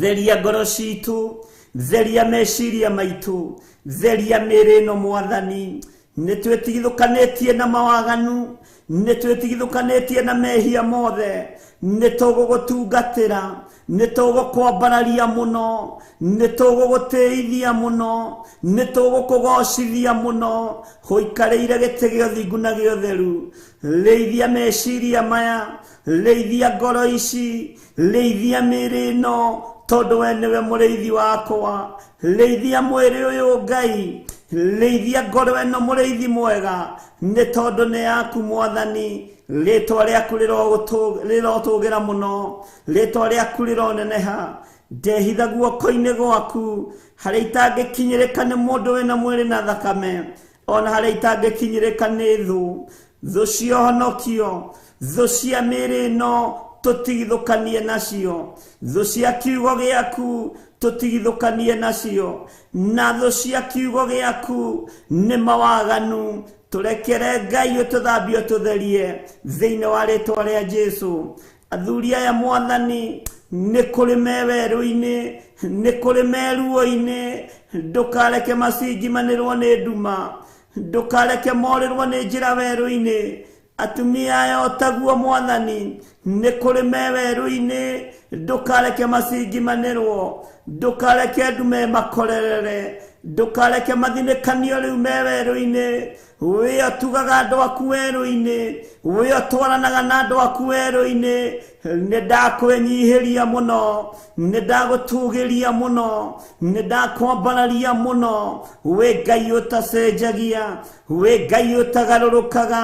theria ngoro citu theria meciria maitu theria miri no mwathani ni twitigithukanitie na mawaganu ni twitigithukanitie na mehia mothe ni tugugutungatira ni tugukwambararia muno ni tugugutiithia muno ni tugukugocithia muno huikareire giti gio thingu na gio theru reithia meciria maya reithia ngoro ici reithia miri no tondu we niwe muriithi wakwa reithia mwiri uyu Ngai reithia ngoro ino muriithi mwega ni tondu ni yaku mwathani ritwa riaku rirotugira muno ritwa riaku rironeneha ndehitha guoko-ini gwaku haria itangikinyirika ni mundu wina mwiri na thakame ona haria itangikinyirika ni thu cia honokio thu cia miri ino tutigithukanie nacio thu cia kiugo giaku tutigithukanie nacio na thu cia kiugo giaku ni mawaganu turekere Ngai ututhambie tutherie thiini wa ritwa ria Jesu athuria ya mwathani ni kuri meweru-ini ni kuri meruo-ini ndukareke macingimanirwo ni nduma ndukareke morirwo ni njira weru-ini atumia yo taguo mwathani nĩ kũrĩ me werũ-inĩ ndũkareke macingimanĩrwo ndũkareke ndume makorerere ndũkareke mathinĩkanio rĩu me werũ-inĩ wĩyo tugaga andũ aku werũ-inĩ wĩyo twaranaga na andũ aku werũ-inĩ nĩ ndakwĩnyihĩria mũno nĩ ndagũtugĩria mũno nĩ ndakwambararia mũno wĩ Ngai ũtacenjagia wĩ Ngai ũtagarũrũkaga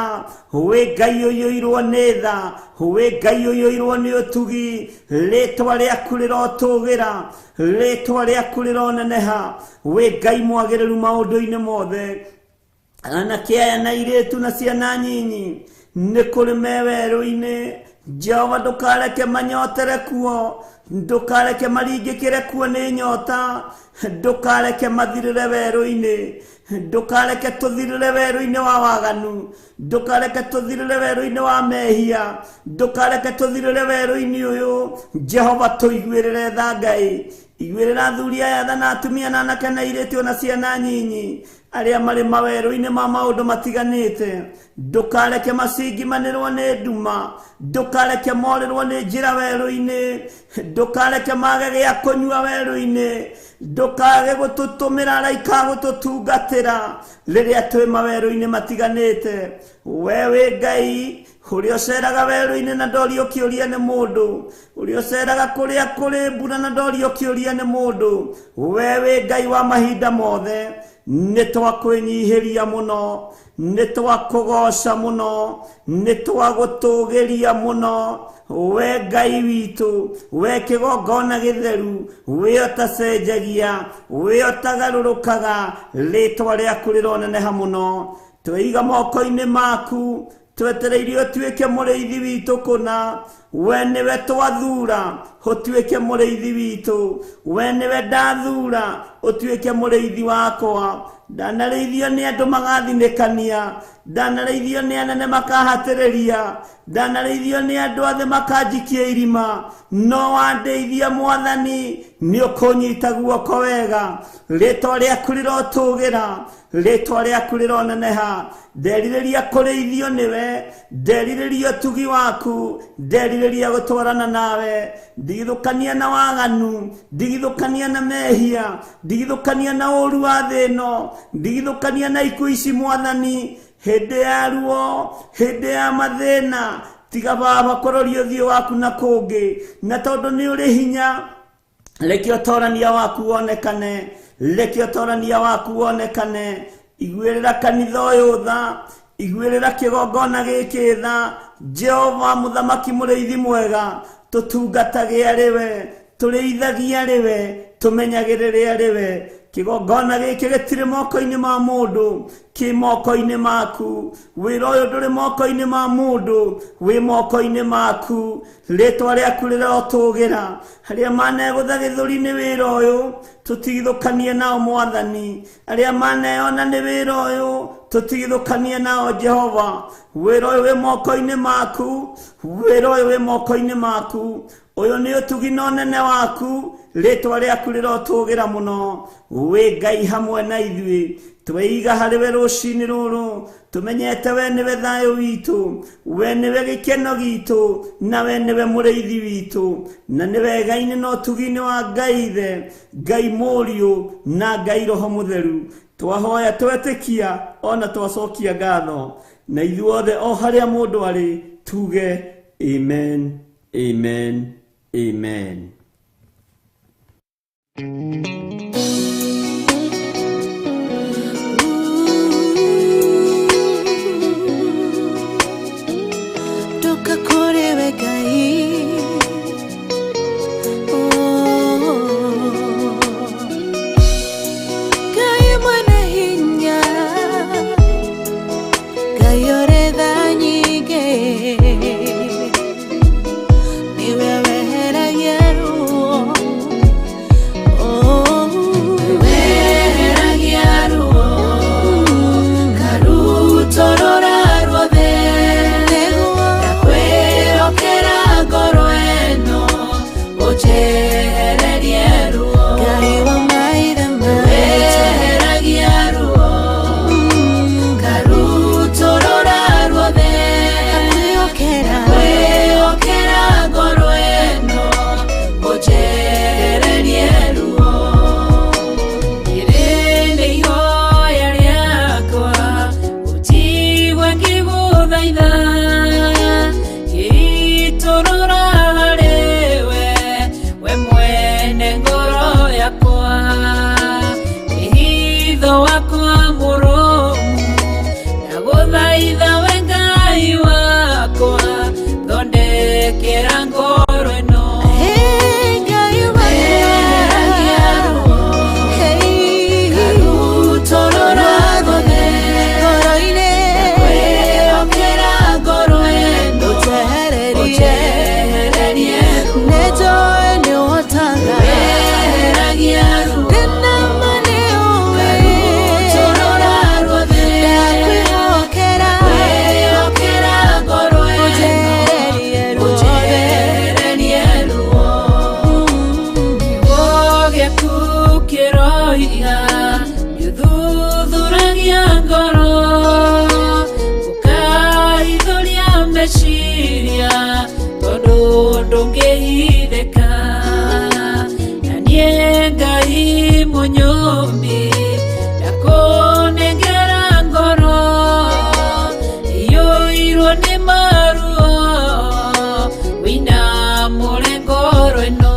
wĩ Ngai ũiyũirwo nĩ tha wĩ Ngai ũiyũirwo nĩ ũtugi rĩtwa rĩaku rĩrotũgĩra rĩtwa rĩaku rĩroneneha wĩ Ngai mwagĩrĩru maũndũ-inĩ mothe anake aya na airĩtu na ciana nyinyi nĩ kũrĩ me werũ-inĩ Jehova ndũkareke manyotere kuo ndũkareke maringĩkĩre kuo nĩ nyota ndũkareke mathirĩre werũ-inĩ ndũkareke tũthirĩre werũ-inĩ wa waganu ndũkareke tũthirĩre werũ-inĩ wa mehia ndũkareke tũthirĩre werũ-inĩ ũyũ Jehova tũiguĩrĩre tha Ngai iguĩrĩra athuri aya tha na atumia na anake na airĩtu na ciana nyinyi arĩa marĩ mawerũ-inĩ ma maũndũ matiganĩte ndũkareke macingimanĩrwo nĩ nduma ndũkareke morĩrwo nĩ njĩra werũ-inĩ ndũkareke mage gĩa kũnyua werũ-inĩ ndũkage gũtũtũmĩra araika gũtũtungatĩra rĩrĩa twĩ mawerũ-inĩ matiganĩte we wĩ Ngai ũrĩa ũceraga werũ-inĩ na ndorio kĩũria nĩ mũndũ ũrĩa ũceraga kũrĩa kũrĩ mbura na ndorio kĩũria nĩ mũndũ we wĩ Ngai wa mahinda mothe nĩ twakwĩnyihĩria mũno nĩ twakũgoca mũno nĩ twagũtũgĩria mũno we Ngai witũ we kĩgongona gĩtheru we ũtacenjagia we ũtagarũrũkaga rĩtwa rĩaku rĩroneneha mũno twĩiga moko-inĩ maku twetereirie ũtuĩke mũrĩithi witũ kũna we nĩwe twathura ũtuĩke mũrĩithi witũ we nĩwe ndathura ũtuĩke mũrĩithi wakwa ndanarĩithio nĩ andũ magathinĩkania ndanarĩithio nĩ anene makahatĩrĩria ndanarĩithio nĩ andũ othe makanjikia irima no wandeithia mwathani nĩ ũkũnyita guoko wega rĩtwa rĩaku rĩrotũgĩra rĩtwa rĩaku rĩroneneha nderirĩria kũrĩithio nĩwe nderirĩria ũtugi waku nderirĩria gũtwarana nawe ndigithũkania na waganu ndigithũkania na mehia ndigithũkania na ũru wa thĩ ĩno ndigithũkania na ikuũ ici mwathani hĩndĩ ya ruo hĩndĩ ya mathĩna tiga baba kũroria ũthiũ waku na kũngĩ na tondũ nĩ ũrĩ hinya reke ũtorania waku wonekane reke ũtorania waku wonekane iguĩrĩra kanitha ũyũ tha iguĩrĩra kĩgongona gĩkĩ tha Jehova mũthamaki mũrĩithi mwega tũtungatage arĩwe tũrĩithagia arĩwe tũmenyagĩrĩre arĩwe kĩgongona gĩkĩ gĩtirĩ moko-inĩ ma mũndũ kĩ moko-inĩ maku wĩra ũyũ ndũrĩ moko-inĩ ma mũndũ wĩ moko-inĩ maku rĩtwa rĩaku rĩrotũgĩra arĩa manegũtha gĩthũri-inĩ wĩra ũyũ tũtigithũkanie nao mwathani arĩa maneyona nĩ wĩra ũyũ tũtigithũkanie nao Jehova wĩra ũyũ wĩ moko-inĩ maku wĩra ũyũ wĩ moko-inĩ maku ũyũ nĩ ũtugi na ũnene waku rĩtwa rĩaku rĩrotũgĩra mũno wĩ Ngai hamwe na ithuĩ tweiga harĩwe rũcinĩ rũrũ tũmenyete we nĩwe thayũ witũ we nĩwe gĩkeno gitũ na we nĩwe mũrĩithi witũ na nĩwe Ngai na ũtugi-inĩ wa Ngai Ithe Ngai Mũriũ na Ngai Roho Mũtheru twahoya twetĩkia ona twacokia ngatho na ithuothe o harĩa mũndũ arĩ tuge amen amen amen. Toka korewe Ngai Ngai mwene hinya Ngai ore tha nyingĩ niwe weheragia ruo weheragia ruo karutorora ruothe ndakwĩrokera ngoro ĩno ũnjehererie ruo Ngai wa maithe weheragia ruo karutorora ruothe ikũmi ndakunengera ngoro iyũirwo nĩ maruo wĩna mũrengoro ĩno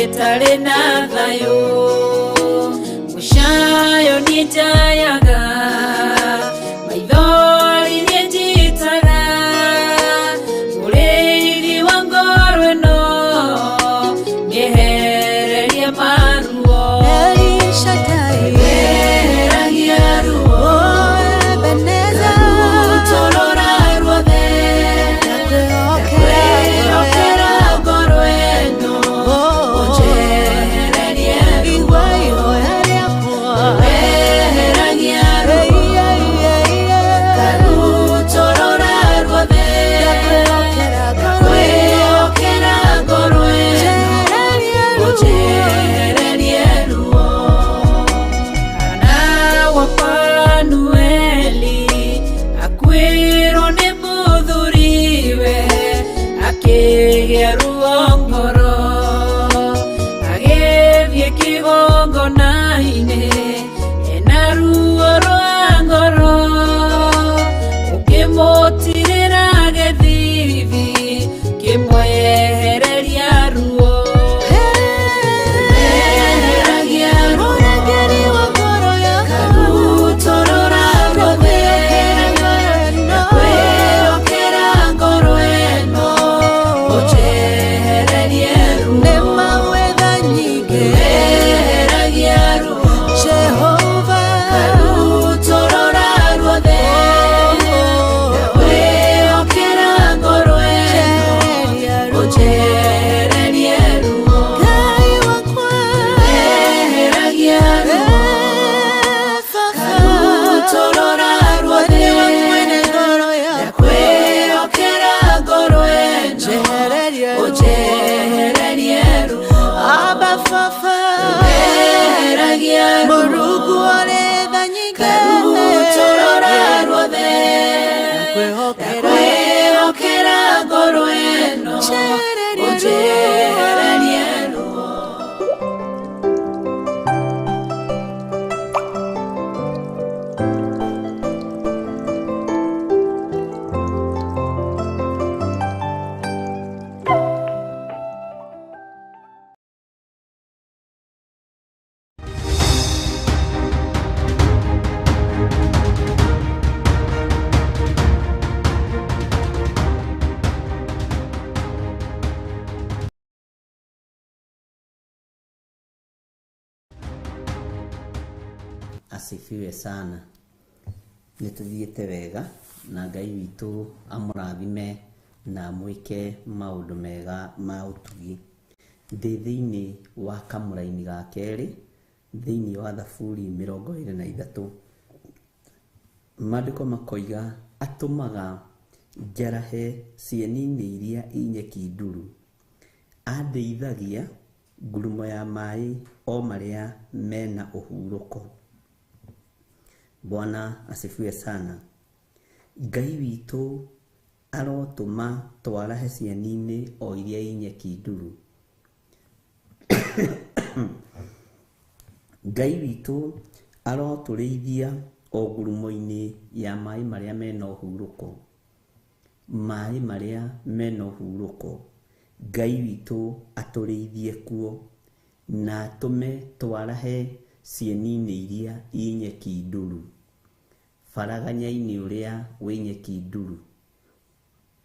itarĩ na thayũ mũcayo nĩnjayaga maithori nĩnjitaga mũrĩithi wa ngoro ĩno nĩehererie maruo weheragia ruo rutorora ruothe ndakwĩhokera ngoro ĩno Asifiwe sana. Nituthiĩte wega na Ngai witũ amũrathime na mwĩke maũndũ mega ma ũtugi. Ndĩ thĩinĩ wa kamũraini ga kerĩ thĩinĩ wa Thaburi 23. Maandĩko makoiga atũmaga njarahe cieni-inĩ iria inyeki nduru, andeithagia ngurumo ya maĩ o marĩa mena ũhurũko. Bwana asifiwe sana. Ngai witũ arotũma twarahe cieni-inĩ o iria inyeki nduru. Ngai witũ arotũrĩithia o ngurumo-inĩ ya maĩ marĩa mena ũhurũko, maĩ marĩa mena ũhurũko. Ngai witũ atũrĩithie kuo na atũme twarahe cieni-inĩ iria i nyeki nduru, baraganya-inĩ ũrĩa wĩ nyeki nduru.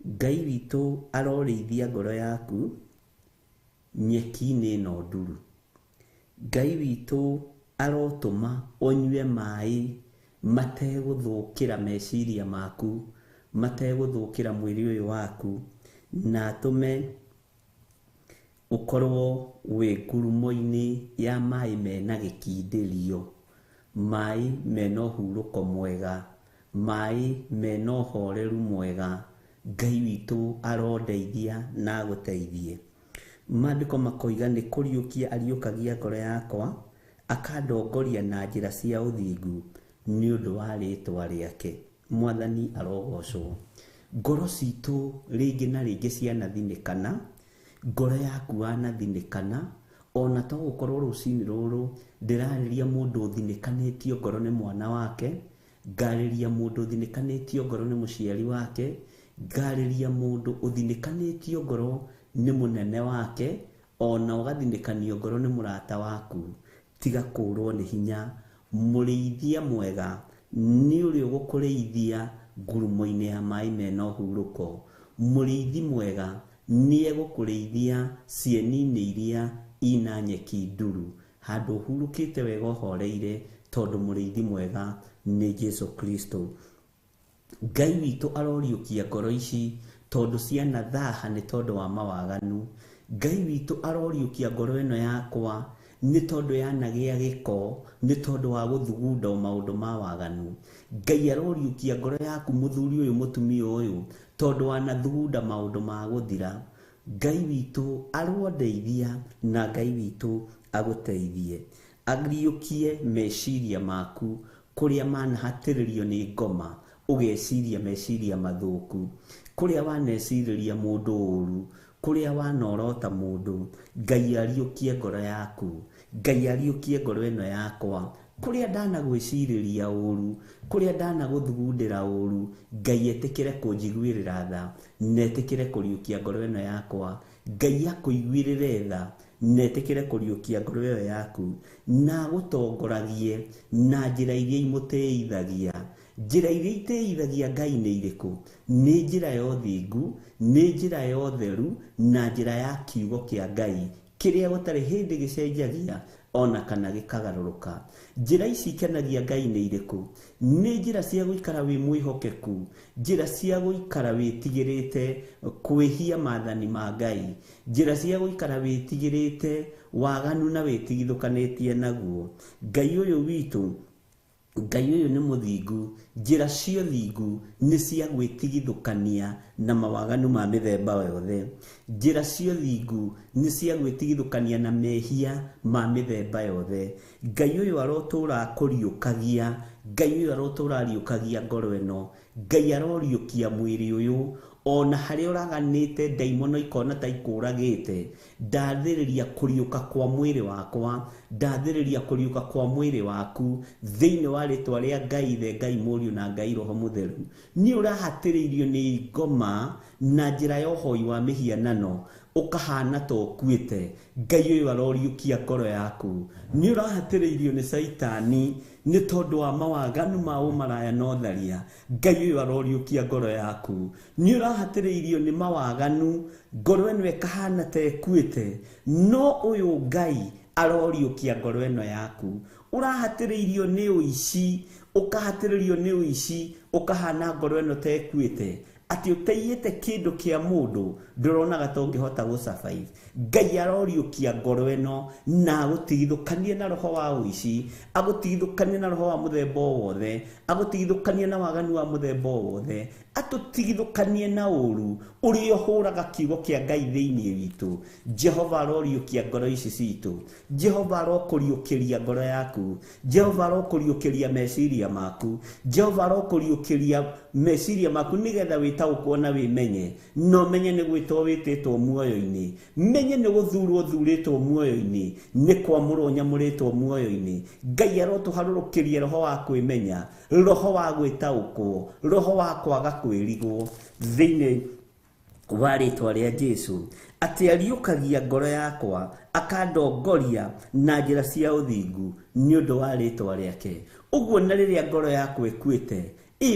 Ngai witũ arorĩithia ngoro yaku nyeki-inĩ ĩno nduru. Ngai witũ arotũma ũnyue maĩ mategũthũkĩra meciria maku, mategũthũkĩra mwĩrĩ ũyũ waku, na atũme ũkorwo wĩ ngurumo-inĩ ya maĩ mena gĩkindĩrio, maĩ mena ũhurũko mwega, maĩ mena ũhoreru mwega. Ngai witũ arondeithia na agũteithie. Maandĩko makoiga nĩ kũriũkia ariũkagia ngoro yakwa, akandongoria na njĩra cia ũthingu nĩ ũndũ wa rĩĩtwa rĩake. Mwathani arogocwo. Ngoro citũ rĩngĩ na rĩngĩ cianathinĩkana, ngoro yaku wanathinĩkana, ona to gũkorwo rũcinĩ rũrũ ndĩrarĩria mũndũ ũthinĩkanĩtio ngoro nĩ mwana wake, ngarĩria mũndũ ũthinĩkanĩtio ngoro nĩ mũciari wake, ngarĩria mũndũ ũthinĩkanĩtio ngoro nĩ mũnene wake, ona ũgathinĩkanio ngoro nĩ mũrata waku. Tiga kũũrwo nĩ hinya. Mũrĩithia mwega nĩ ũrĩa ũgũkũrĩithia ngurumo-inĩ ya maĩ mena ũhurũko. Mũrĩithi mwega nĩ egũkũrĩithia cieni-inĩ iria ina nyeki nduru, handũ ũhurũkĩte wega ũhoreire, tondũ mũrĩithi mwega nĩ Jesu Kristo. Ngai witũ aroriũkia ngoro ici tondũ ciana thaha nĩ tondũ wa mawaganu. Ngai witũ aroriũkia ngoro ĩno yakwa nĩ tondũ yanagĩa gĩko, nĩ tondũ wa gũthugunda maũndũ ma waganu. Ngai aroriũkia ngoro yaku mũthuri ũyũ mũtumia ũyũ tondũ wanathugunda maũndũ ma gũthira. Ngai witũ arondeithia na Ngai witũ agũteithie. Ariũkie meciria maku kũrĩa manahatĩrĩrio nĩ ngoma, ũgeciria meciria mathũku, kũrĩa wanecirĩria mũndũ ũru, kũrĩa wanorota mũndũ. Ngai ariũkie ngoro yaku, Ngai ariũkie ngoro ĩno yakwa, kũrĩa ndanagwĩcirĩria ũru, kũrĩa ndanagũthugundĩra ũru. Ngai etĩkĩre kũnjiguĩrĩra tha, netĩkĩre kũriũkia ngoro ĩno yakwa. Ngai akũiguĩrĩre tha, netĩkĩre kũriũkia ngoro ĩyo yaku, na gũtongoragie na njĩra iria imũtĩithagia. Njĩra iria itĩithagia Ngai nĩ irĩkũ? Nĩ njĩra ya ũthingu, nĩ njĩra ya ũtheru, na njĩra ya kiugo kĩa Ngai kĩrĩa gũtarĩ hĩndĩ gĩcenjagia ona kana gĩkagarũrũka. Njĩra ici ikenagia Ngai nĩ irĩkũ? Nĩ njĩra cia gũikara wĩ mwĩhokeku, njĩra cia gũikara wĩtigĩrĩte kwĩhia maathani ma Ngai, njĩra cia gũikara wĩtigĩrĩte waganu na wĩtigithũkanĩtie naguo. Ngai ũyũ witũ, Ngai ũyũ nĩ mũthingu. Njĩra cia ũthingu nĩ cia gwĩtigithũkania na mawaganu ma mĩthemba yothe. Njĩra cia ũthingu nĩ cia gwĩtigithũkania na mehia ma mĩthemba yothe. Ngai ũyũ arotũra akũriũkagia, Ngai ũyũ arotũra ariũkagia ngoro ĩno. Ngai aroriũkia mwĩrĩ ũyũ, ona harĩa ũraganĩte ndaimono ikona ta ikũragĩte. Ndathĩrĩria kũriũka kwa mwĩrĩ wakwa, ndathĩrĩria kũriũka kwa mwĩrĩ waku thĩinĩ wa rĩtwa rĩa Ngai Ithe, Ngai Mũriũ na Ngai Roho Mũtheru. Nĩ ũrahatĩrĩirio nĩ ngoma na njĩra ya ũhoi wa mĩhianano, ũkahana ta ũkuĩte. Ngai ũyũ aroriũkia ngoro yaku. Nĩ ũrahatĩrĩirio nĩ Saitani nĩ tondũ wa mawaganu ma ũmaraya na ũtharia. Ngai ũyũ aroriũkia ngoro yaku. Nĩ ũrahatĩrĩirio nĩ mawaganu, ngoro ĩno ĩkahana ta ĩkuĩte, no ũyũ Ngai aroriũkia ngoro ĩno yaku. Ũrahatĩrĩirio nĩ ũici, ũkahatĩrĩrio nĩ ũici, ũkahana ngoro ĩno ta ĩkuĩte, atĩ ũteiyĩte kĩndũ kĩa mũndũ ndũronaga ta ũngĩhota gũsurvive. Ngai aroriũkia ngoro ĩno na agũtigithũkanie na roho wa ũici, agũtigithũkanie na roho wa mũthemba o wothe, agũtigithũkanie na waganu wa mũthemba o wothe, atutigithukanie na uru uri ohuraga kiugo kia Ngai thiini witu. Jehova aroriukia ngoro ici citu. Jehova arokuriukiria ngoro yaku. Jehova arokuriukiria meciria maku. Jehova arokuriukiria meciria maku nigetha witaukwo na wimenye. No menye ni gwitwo wititwo muoyo-ini. Menye ni guthurwo thuritwo muoyo-ini. Ni kwamurwo nyamuritwo muoyo-ini. Ngai arotuharurukiria roho wa kwimenya, roho wa gwitaukwo, roho wa kwaga kwirigwo thiini wa ritwa ria Jesu. Ati ariukagia ngoro yakwa akandongoria na njira cia uthingu ni undu wa ritwa riake. Uguo na riria ngoro yakwa ikuite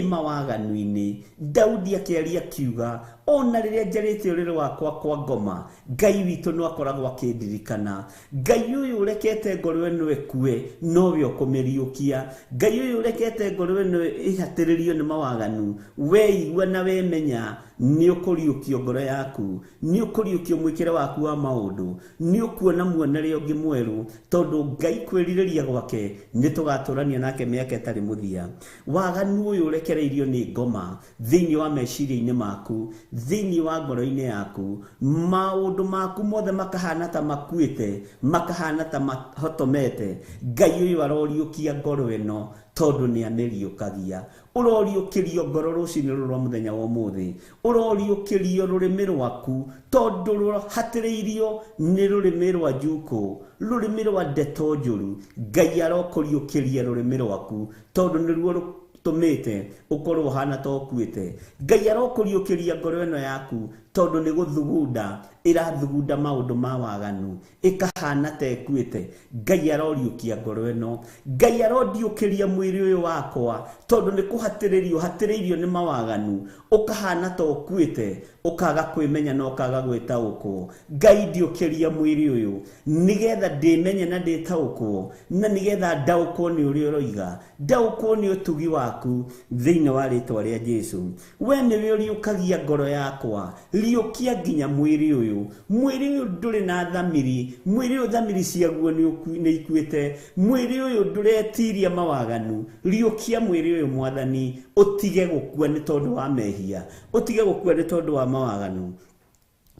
mawaganu-ini, Daudi akiaria kiuga ona riria njarite uriri wakwa kwa ngoma, Ngai witu no akoragwo akindirikana. Ngai uyu urekete ngoro ino ekue no we ukumiriukia. Ngai uyu urekete ngoro ino ihatiririo ni mawaganu, we igua na we menya ni ukuriukio ngoro yaku, ni ukuriukio mwikire waku wa maundu, ni ukuona muonere ungi mweru, tondu Ngai kwiririria gwake ni tugaturania nake miaka itari muthia. Waganu uyu urekereirio ni ngoma thiini wa meciria-ini maku, thiini wa ngoro-ini yaku, maundu maku mothe makahana ta makuite, makahana ta mahotomete. Ngai uyu aroriukia ngoro ino tondu ni ameriukagia. Uroriukirio ngoro rucini rwa muthenya wa umuthi, uroriukirio rurimi rwaku tondu ruhatiriirio ni rurimi rwa njuku, rurimi rwa ndeto njuru. Ngai arokuriukiria rurimi rwaku tondu niruo tumite ukorwo hana to kuite. Ngai arokuriukiria ngoro ino yaku tondu ni guthugunda irathugunda maundu ma waganu ikahana ta ikuite. Ngai aroriukia ngoro ino. Ngai arodiukiria mwiri uyu wakwa tondu ni kuhatiriirio ni mawaganu ukahana ta ukuite, ukaga kwimenya na ukaga gwitaukwo. Ngai ndiukiria mwiri uyu nigetha ndimenye na nditaukwo, na nigetha ndaukwo ni uri uroiga, ndaukwo ni utugi waku thiini wa ritwa ria Jesu. We niwe uriukagia ngoro yakwa, riukia nginya mwiri uyu. Mwiri uyu nduri na thamiri, mwiri uyu thamiri ciaguo ni ikuite, mwiri uyu nduretiria mawaganu. Riukia mwiri uyu Mwathani, utige gukua ni tondu wa mehia, utige gukua ni tondu wa mawaganu,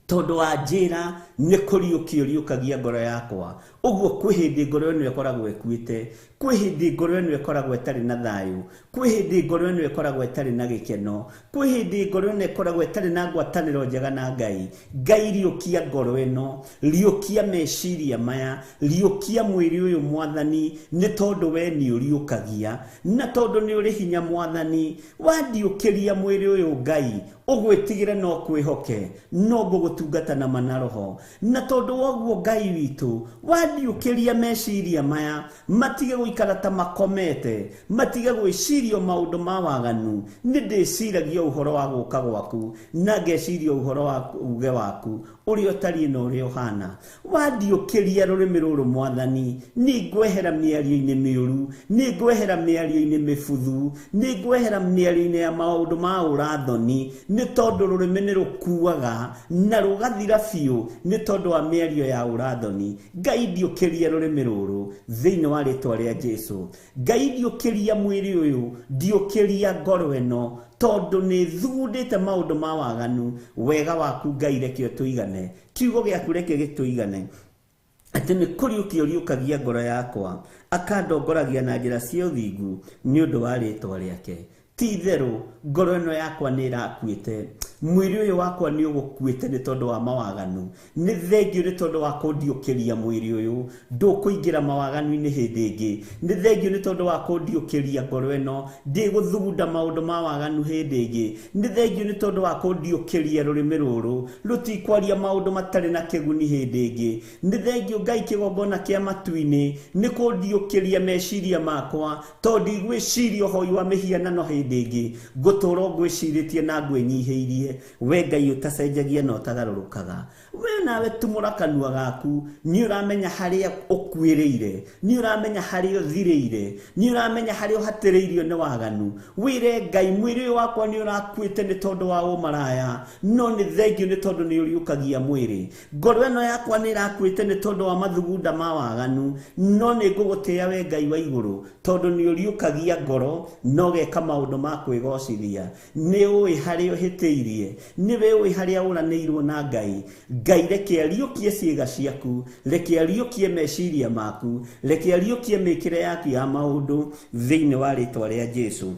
tondu wa njira ni kuriukio riukagia ngoro yakwa. Uguo kwi hindi ngoro ino ikoragwo ikuite, kwi hindi ngoro ino ikoragwo itari na thayu, kwi hindi ngoro ino ikoragwo itari na gikeno, kwi hindi ngoro ino ikoragwo itari na ngwataniro njega na Ngai. Ngai riukia ngoro ino, riukia meciria maya, riukia mwiri uyu Mwathani, ni tondu we ni uriukagia, na tondu ni uri hinya Mwathani. Wandiukiria mwiri uyu Ngai, ugwitigire no kwihoke, no gugutungata na manaroho. Na tondu woguo Ngai witu, wandiukiria meciria maya matige guikara ta makomete, matige gwiciria maundu ma waganu. Ni ndiciragia uhoro wa guka gwaku, na ngeciria uhoro wa uge waku uri utari no uri uhana. Wandiukiria rurimi ruru Mwathani, ni ngwehera miario-ini miuru, ni ngwehera miario-ini mibuthu, ni ngwehera miario-ini ya maundu ma urathoni, ni tondu rurimi ni rukuaga na rugathira biu ni tondu wa miario ya urathoni. Ngai ndiukiria rurimi ruru thiini wa ritwa ria Jesu. Ngai ndiukiria mwiri uyu, ndiukiria ngoro ino tondu ni thugundite maundu ma waganu. Wega waku Ngai reke tuigane, kiugo giaku reke gituigane, ati ni kuriukio riukagia ngoro yakwa akandongoragia na njira cia uthingu ni undu wa ritwa riake. Ti theru ngoro ino yakwa ni irakuite, mwiri uyu wakwa ni ugukuite ni tondu wa mawaganu. Ni thengio ni tondu wa kundiukiria mwiri uyu, ndukuingira mawaganu-ini hindi ingi. Ni thengio ni tondu wa kundiukiria ngoro ino, ndiguthugunda maundu ma waganu hindi ingi. Ni thengio ni tondu wa kundiukiria rurimi ruru rutikwaria maundu matari na kiguni hindi ingi. Ni thengio Ngai kigongona kia matu-ini ni kundiukiria meciria makwa, tondu igwiciria uhoi wa mihianano hindi ingi, ngutura ngwiciritie na ngwinyihiirie. We Ngai utacenjagia na utagarurukaga. We nawe tumura kanua gaku, ni uramenya haria ũkuĩrĩire, nĩ ũramenya harĩa ũthirĩire, nĩ ũramenya harĩa ũhatĩrĩirio nĩ waganu. Wĩre Ngai, mwĩrĩ ũyũ wakwa nĩ ũrakuĩte nĩ tondũ wa ũmaraya, no nĩ thengiũ nĩ tondũ nĩ ũriũkagia mwĩrĩ. Ngoro ĩno yakwa nĩ ĩrakuĩte nĩ tondũ wa mathugunda ma waganu, no nĩ ngũgũtĩĩa we Ngai wa igũrũ, tondũ nĩ ũriũkagia ngoro na ũgeka maũndũ ma kwĩgocithia. Nĩ ũĩ harĩa ũhĩtĩirie, nĩwe ũĩ harĩa ũranĩirwo na Ngai. Ngai reke ariũkie ciĩga ciaku, reke ariũkie meciria maku, reke ariũkie mĩkĩre yaku ya maũndũ thĩinĩ wa rĩtwa rĩa Jesũ.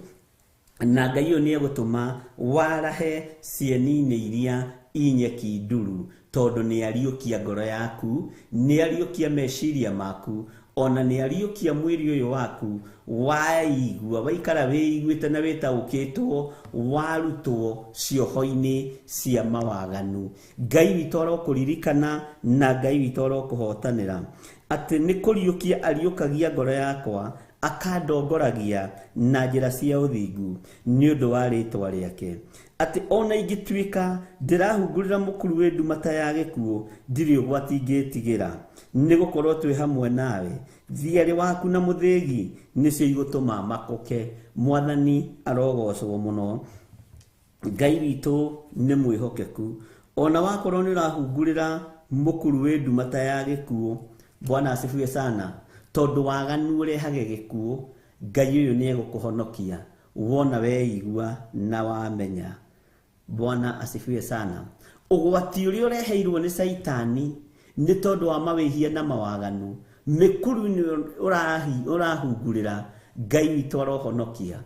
Na Ngai ũyũ nĩ egũtũma warahe cieni-inĩ iria inyeki nduru, tondũ nĩ ariũkia ngoro yaku, nĩ ariũkia meciria maku, ona nĩ ariũkia mwĩrĩ ũyũ waku, waigua waikara wĩiguĩte na wĩtaũkĩtwo, warutwo cioho-inĩ cia mawaganu. Ngai witũ arokũririkana na Ngai witũ arokũhotanĩra atĩ nĩ kũriũkia ariũkagia ngoro yakwa, akandongoragia na njĩra cia ũthingu nĩ ũndũ wa rĩtwa rĩake. Atĩ ona ingĩtuĩka ndĩrahungurĩra mũkuru wĩ ndumata ya gĩkuũ, ndirĩ ũgwati ingĩtigĩra, nĩ gũkorwo twĩ hamwe nawe. Thiarĩ waku na mũthĩgi nĩcio igũtũma makũke. Mwathani arogocwo mũno. Ngai witũ nĩ mwĩhokeku. Ona wakorwo nĩ ũrahungurĩra mũkuru wĩ ndumata ya gĩkuũ, Bwana asifiwe sana, tondũ waganu ũrehaga gĩkuũ, Ngai ũyũ nĩ egũkũhonokia wona weigua na wamenya. Bwana asifiwe sana. Ũgwati ũrĩa ũreheirwo nĩ Saitani nĩ tondũ wa mawĩhia na mawaganu, mĩkuru-inĩ ũrahungurĩra, Ngai witũ arohonokia.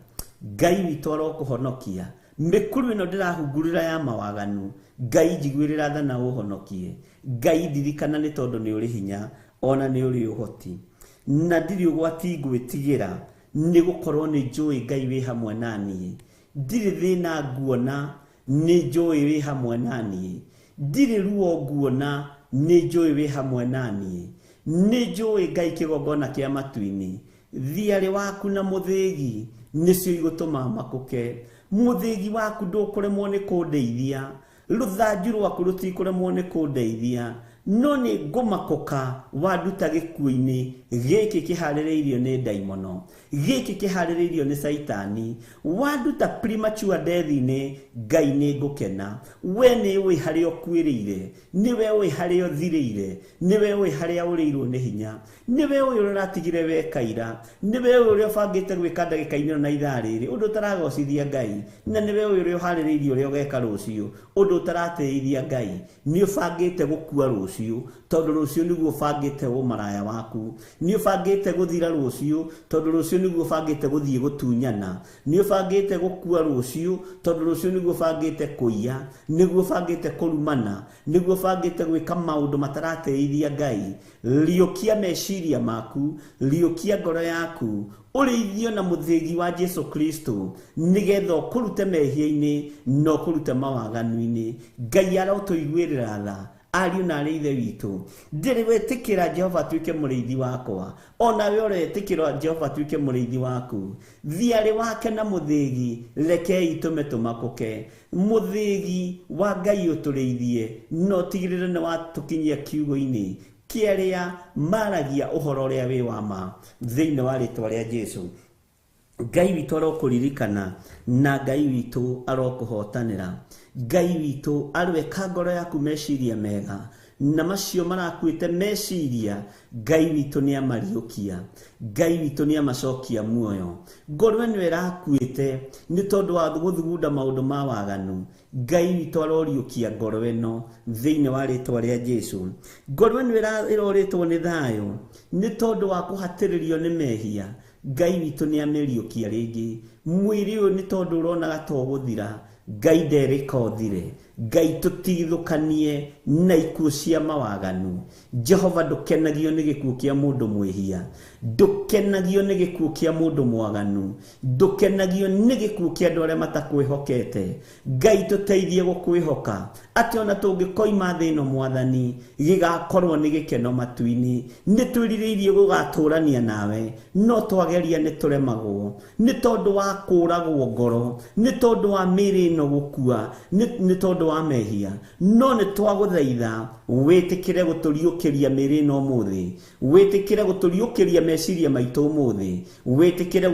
Ngai witũ arokũhonokia. Mĩkuru ĩno ndĩrahungurĩra ya mawaganu, Ngai njiguĩrĩra tha na ũhonokie. Ngai ndirikana nĩ tondũ nĩ ũrĩ hinya, ona nĩ ũrĩ ũhoti, na ndirĩ ũgwati ngwĩtigĩra, nĩ gũkorwo nĩ njũĩ Ngai wĩ hamwe naniĩ. Ndirĩ thĩna nguona, nĩ njũĩ wĩ hamwe naniĩ. Ndirĩ ruo nguona, nĩ njũĩ wĩ hamwe naniĩ. Nĩ njũĩ Ngai kĩgongona kĩa matu-inĩ. Thiarĩ waku na mũthĩgi nĩcio igũtũma makũke. Mũthĩgi waku ndũkũremwo nĩ kũndeithia, rũthanju rwaku rũtikũremwo nĩ kũndeithia, no nĩ ngũmakũka wanduta gĩkuũ-inĩ gĩkĩ kĩharĩrĩirio nĩ ndaimono, gĩkĩ kĩharĩrĩirio nĩ Saitani. Wanduta premature death-inĩ, Ngai nĩ ngũkena. We nĩ ũĩ harĩa ũkuĩrĩire, nĩwe ũĩ harĩa ũthirĩire, nĩwe ũĩ harĩa ũrĩirwo nĩ hinya, nĩwe ũĩ ũrĩa ũratigire wekaira, nĩwe ũĩ ũrĩa ũbangĩte gwĩka ndagĩka-inĩ na ithaa rĩrĩ ũndũ ũtaragocithia Ngai, na nĩwe ũĩ ũrĩa ũharĩrĩirie ũrĩa ũgeka rũciũ ũndũ ũtaratĩithia Ngai. Nĩ ũbangĩte gũkua rũciũ, tondũ rũciũ nĩguo ũbangĩte ũmaraya waku. Nĩ ũbangĩte gũthira rũciũ, tondũ rũciũ nĩguo ũbangĩte gũthiĩ gũtunyana. Nĩ ũbangĩte gũkua rũciũ, tondũ rũciũ nĩguo ũbangĩte kũiya, nĩguo ũbangĩte kũrumana, nĩguo ũbangĩte gwĩka maũndũ mataratĩithia Ngai. Riũkia meciria maku, riũkia ngoro yaku, ũrĩithio na mũthĩgi wa Jesu Kristo, nĩgetha ũkũrute mehia-inĩ na ũkũrute mawaganu-inĩ. Ngai arotũiguĩrĩra tha. Ariũ na arĩ ithe witũ, ndĩrĩ wetĩkĩra Jehova atuĩke mũrĩithi wakwa, ona we ũretĩkĩra Jehova atuĩke mũrĩithi waku. Thiarĩ wake na mũthĩgi rekei tũme tũmakũke. Mũthĩgi wa Ngai ũtũrĩithie, no tigĩrĩre nĩ watũkinyia kiugo-inĩ kĩarĩa maragia ũhoro ũrĩa wĩ wa ma thĩinĩ wa rĩtwa rĩa Jesũ. Ngai witũ arokũririkana na Ngai witũ arokũhotanĩra. Ngai witũ arweka ngoro yaku meciria mega, na macio marakuĩte meciria, Ngai witũ nĩ amariũkia. Ngai witũ nĩ amacokia muoyo. Ngoro ĩno ĩrakuĩte nĩ tondũ wa gũthugunda maũndũ ma waganu, Ngai witũ aroriũkia ngoro ĩno thĩinĩ wa rĩtwa rĩa Jesũ. Ngoro ĩno ĩrorĩtwo nĩ thayũ nĩ tondũ wa kũhatĩrĩrio nĩ mehia, Ngai witũ nĩ amĩriũkia rĩngĩ. Mwĩrĩ ũyũ nĩ tondũ ũronaga to gũthira, Ngai nderĩka ũthire. Ngai tũtigithũkanie na ikuũ cia mawaganu. Jehova ndũkenagio nĩ gĩkuũ kĩa mũndũ mwĩhia, ndũkenagio nĩ gĩkuũ kĩa mũndũ mwaganu, ndũkenagio nĩ gĩkuũ kĩa andũ arĩa matakwĩhokete. Ngai tũteithie gũkwĩhoka atĩ ona tũngĩkoima thĩ ĩno Mwathani, gĩgakorwo nĩ gĩkeno matu-inĩ. Nĩ twĩrirĩirie gũgatũrania nawe, no twageria nĩ tũremagwo nĩ tondũ wa kũragwo ngoro, nĩ tondũ wa mĩĩrĩ ĩno gũkua, nĩ tondũ tondu wa mehia no ni twaguthaitha witikire guturiukiria miri no muthi witikire guturiukiria meciria maitu muthi witikire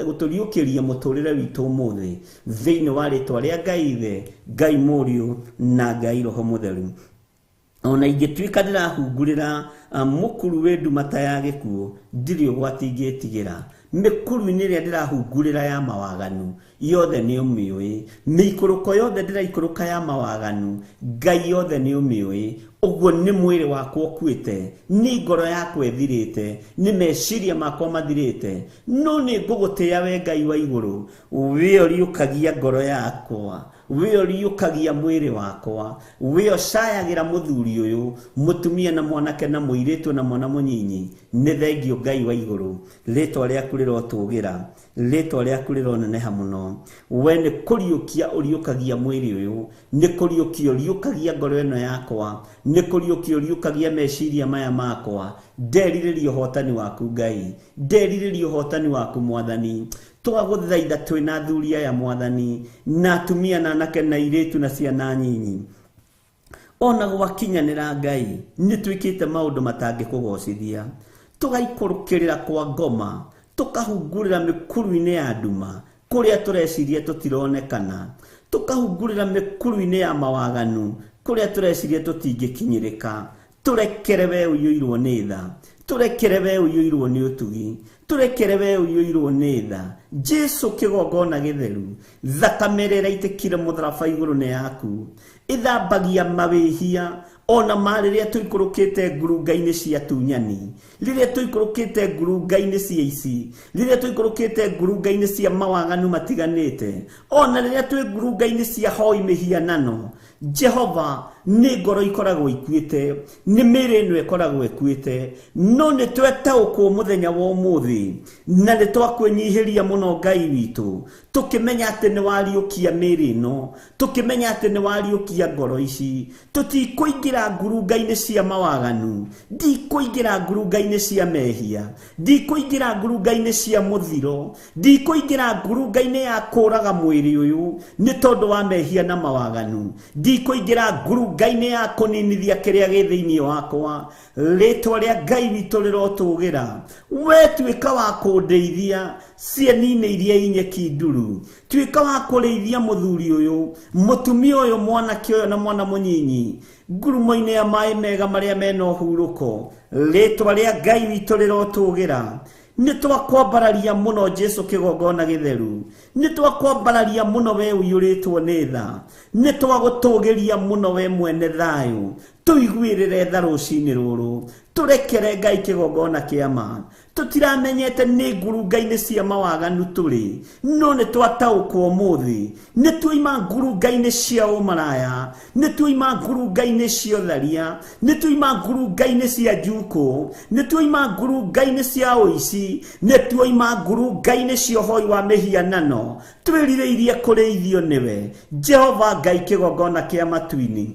guturiukiria muturire witu muthi thiini wa ritwa ria Ngai Ithe Ngai Muriu na Ngai Roho Mutheru. Ona ingĩtuĩka ndĩrahungurĩra mũkuru wĩ ndumata ya gĩkuũ ndirĩ ũgwati ingĩtigira mĩkuru-inĩ ĩrĩa ndĩrahungurĩra ya mawaganu yothe nĩ ũmĩũĩ mĩikũrũko yothe ndĩraikũrũka ya mawaganu Ngai yothe nĩ ũmĩũĩ. Ũguo nĩ mwĩrĩ wakwa ũkuĩte nĩ ngoro yakwa ĩthirĩte nĩ meciria makwa mathirĩte no nĩ ngũgũtĩĩa we Ngai wa igũrũ we ũriũkagia ngoro yakwa we ũriũkagia mwĩrĩ wakwa we ũcayagira mũthuri ũyũ mũtumia na mwanake na mũirĩtu na mwana mũnyinyi nĩ thengio Ngai wa igũrũ rĩtwa rĩaku rĩrotũgĩra rĩtwa rĩaku rĩroneneha mũno we nĩ kũriũkia ũriũkagia mwĩrĩ ũyũ nĩ kũriũkia ũriũkagia ngoro ĩno yakwa nĩ kũriũkia ũriũkagia meciria maya makwa nderirĩria ũhotani waku Ngai nderirĩria ũhotani waku Mwathani. Twaguthaitha twina athuri aya Mwathani na atumia na anake na airĩtu na ciana nyinyi ona gwakinyanĩra Ngai nĩ twĩkĩte maũndũ matangĩkũgocithia tũgaikũrũkĩrĩra kwa ngoma tũkahungurĩra mĩkuru-inĩ ya nduma kũrĩa tũreciria tũtironekana tũkahungurĩra mĩkuru-inĩ ya mawaganu kũrĩa tũreciria tũtingĩkinyĩrĩka. Tũrekere we ũiyũirwo nĩ tha tũrekere we ũiyũirwo nĩ ũtugi tũrekere we ũiyũirwo nĩ tha. Jesu kĩgongona gĩtheru thakame ĩrĩa ĩraitĩkire mũtharaba igũrũ nĩ yaku ĩthambagia mawĩhia ona marĩrĩa tũikũrũkĩte ngurunga-inĩ cia tunyani rĩrĩa tũikũrũkĩte ngurunga-inĩ cia ici rĩrĩa tũikũrũkĩte ngurunga-inĩ cia mawaganu matiganĩte ona rĩrĩa twĩ ngurunga-inĩ cia hoi mĩhianano. Jehova nĩ ngoro ikoragwo ikuĩte nĩ mĩĩrĩ ĩno ĩkoragwo ĩkuĩte no nĩ twetaũkwo mũthenya wa ũmũthĩ na nĩ twakwĩnyihĩria mũno Ngai witũ tũkĩmenya atĩ nĩ wariũkia mĩĩrĩ ĩno tũkĩmenya atĩ nĩ wariũkia ngoro ici tũtikũingĩra ngurunga-inĩ cia mawaganu ndikũingĩra ngurunga-inĩ cia mehia ndikũingĩra ngurunga-inĩ cia mũthiro ndikũingĩra ngurunga-inĩ ya kũũraga mwĩrĩ ũyũ nĩ tondũ wa mehia na mawaganu ndikũingĩra ngurunga-inĩ ya kũninithia kĩrĩa gĩ thĩinĩ wakwa. Rĩtwa rĩa Ngai witũ rĩrotũgĩra we tuĩka wa kũndeithia cieni-inĩ iria inyeki nduru tuĩka wa kũrĩithia mũthuri ũyũ mũtumia ũyũ mwanake ũyũ na mwana mũnyinyi ngurumo-inĩ ya maĩ mega marĩa mena ũhurũko. Rĩtwa rĩa Ngai witũ rĩrotũgĩra nĩ twakwambararia mũno Jesu kĩgongona gĩtheru nĩ twakwambararia mũno we ũiyũrĩtwo nĩ tha nĩ twagũtũgĩria mũno we mwene thayũ tũiguĩrĩre tha rũcinĩ rũrũ tũrekere Ngai kĩgongona kĩa ma tũtiramenyete nĩ ngurunga-inĩ cia mawaganu tũrĩ no nĩ twataũkwo ũmũthĩ nĩ tuoima ngurunga-inĩ cia ũmaraya nĩ tuoima ngurunga-inĩ cia ũtharia nĩ tuoima ngurunga-inĩ cia njukũ nĩ tuoima ngurunga-inĩ cia ũici nĩ tuoima ngurunga-inĩ cia ũhoi wa mĩhianano twĩrirĩirie kũrĩithio nĩwe Jehova Ngai kĩgongona kĩa matu-inĩ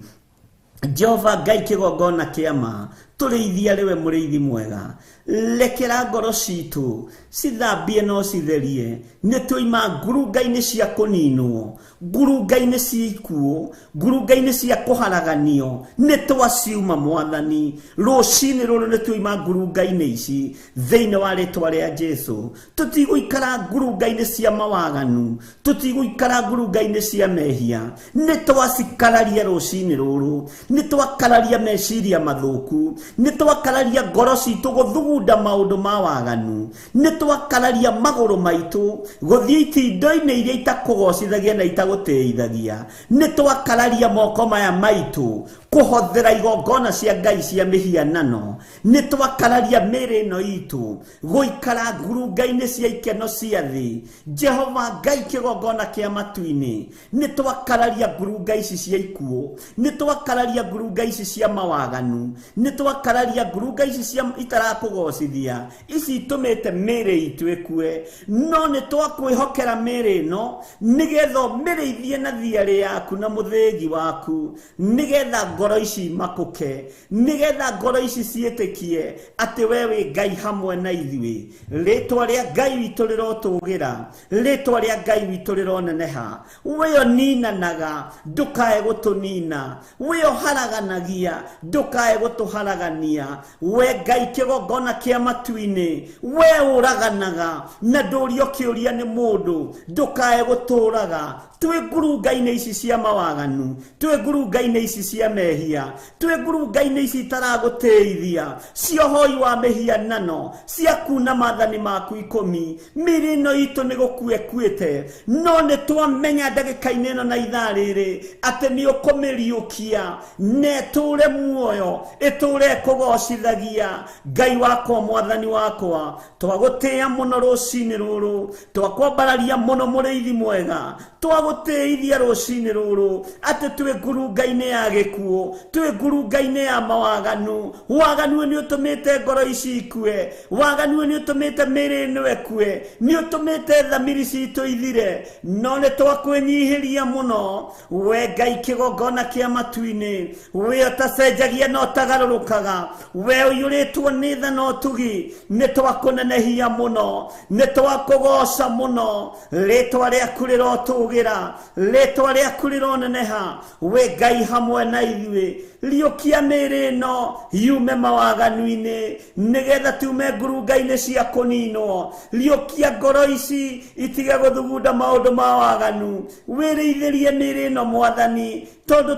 Jehova Ngai kĩgongona kĩa ma tũrĩithia rĩwe mũrĩithi mwega lekera ngoro citũ cithambie no citherie nĩ tuoima ngurunga-inĩ cia kũninwo ngurunga-inĩ cia ikuũ ngurunga-inĩ cia kũharaganio nĩ twaciuma Mwathani rũcinĩ rũrũ nĩ tuoima ngurunga-inĩ ici thĩinĩ wa rĩtwa rĩa Jesu tũtigũikara ngurunga-inĩ cia mawaganu tũtigũikara ngurunga-inĩ cia mehia nĩ twacikararia rũcinĩ rũrũ nĩ twakararia meciria mathũku nĩ twakararia ngoro citũ gũthugunda maũndũ ma waganu nĩ twakararia magũrũ maitũ gũthiĩ itindo-inĩ iria itakũgocithagia na itagũtĩithagia nĩ twakararia moko maya maitũ kũhothera igongona cia Ngai cia mĩhianano nĩ twakararia mĩĩrĩ ĩno itũ gũikara ngurunga-inĩ cia ikeno cia thĩ Jehova Ngai kĩgongona kĩa matu-inĩ nĩ twakararia ngurunga ici cia ikuũ nĩ twakararia ngurunga ici cia mawaganu nĩ twakararia ngurunga ici cia itarakũgocithia ici itũmĩte mĩĩrĩ itũ ĩkue no nĩ twakwĩhokera mĩĩrĩ ĩno nĩgetha ũmĩrĩithie na thiarĩ yaku na mũthĩgi waku nĩgetha ngoro ici makuke nigetha ngoro ici cietikie ati wewe Ngai hamwe na ithuĩ ritwa ria Ngai witũ rirotugira ritwa ria Ngai witũ rironeneha weyo ninanaga ndukae gutunina weyo haraganagia ndukae gutuharagania we Ngai kigongona kia matu-ini we uraganaga na ndurio kiuria ni mundu ndukae guturaga twi ngurunga-inĩ ici cia mawaganu twi ngurunga-inĩ ici cia mehia twi ngurunga-inĩ ici itaragũteithia ciohoi wa mĩhianano cia kuna maathani maku 10 mĩĩrĩ ĩno itũ nĩ gũkua ĩkuĩte no nĩ twamenya ndagĩka-inĩ ĩno na ithaa rĩrĩ atĩ nĩ ũkũmĩriũkia na ĩtũũre muoyo ĩtũũre ĩkũgocithagia Ngai wakwa mwathani wakwa twagũtĩĩa mũno rũcinĩ rũrũ twakwambararia mũno mũrĩithi mwega twagũtĩithia rũcinĩ rũrũ atĩ twĩ ngurunga-inĩ ya gĩkuũ twĩ ngurunga-inĩ ya mawaganu waganu nĩ ũtũmĩte ngoro ici ikue waganu nĩ ũtũmĩte mĩĩrĩ ĩno ĩkue nĩ ũtũmĩte thamiri citũ ithire no nĩ twakwĩnyihĩria mũno we Ngai kĩgongona kĩa matu-inĩ we ũtacenjagia na ũtagarũrũkaga we ũiyũrĩtwo nĩ tha na ũtugi nĩ twakũnenehia mũno nĩ twakũgoca mũno rĩtwa rĩaku rĩrotũgĩra rĩtwa rĩaku rĩroneneha we Ngai hamwe na ithuĩ riũkia mĩĩrĩ ĩno yume mawaganu-inĩ nĩgetha tume ngurunga-inĩ cia kũninwo riũkia ngoro ici itige gũthugunda maũndũ ma waganu wĩrĩithĩrie mĩĩrĩ ĩno mwathani tondũ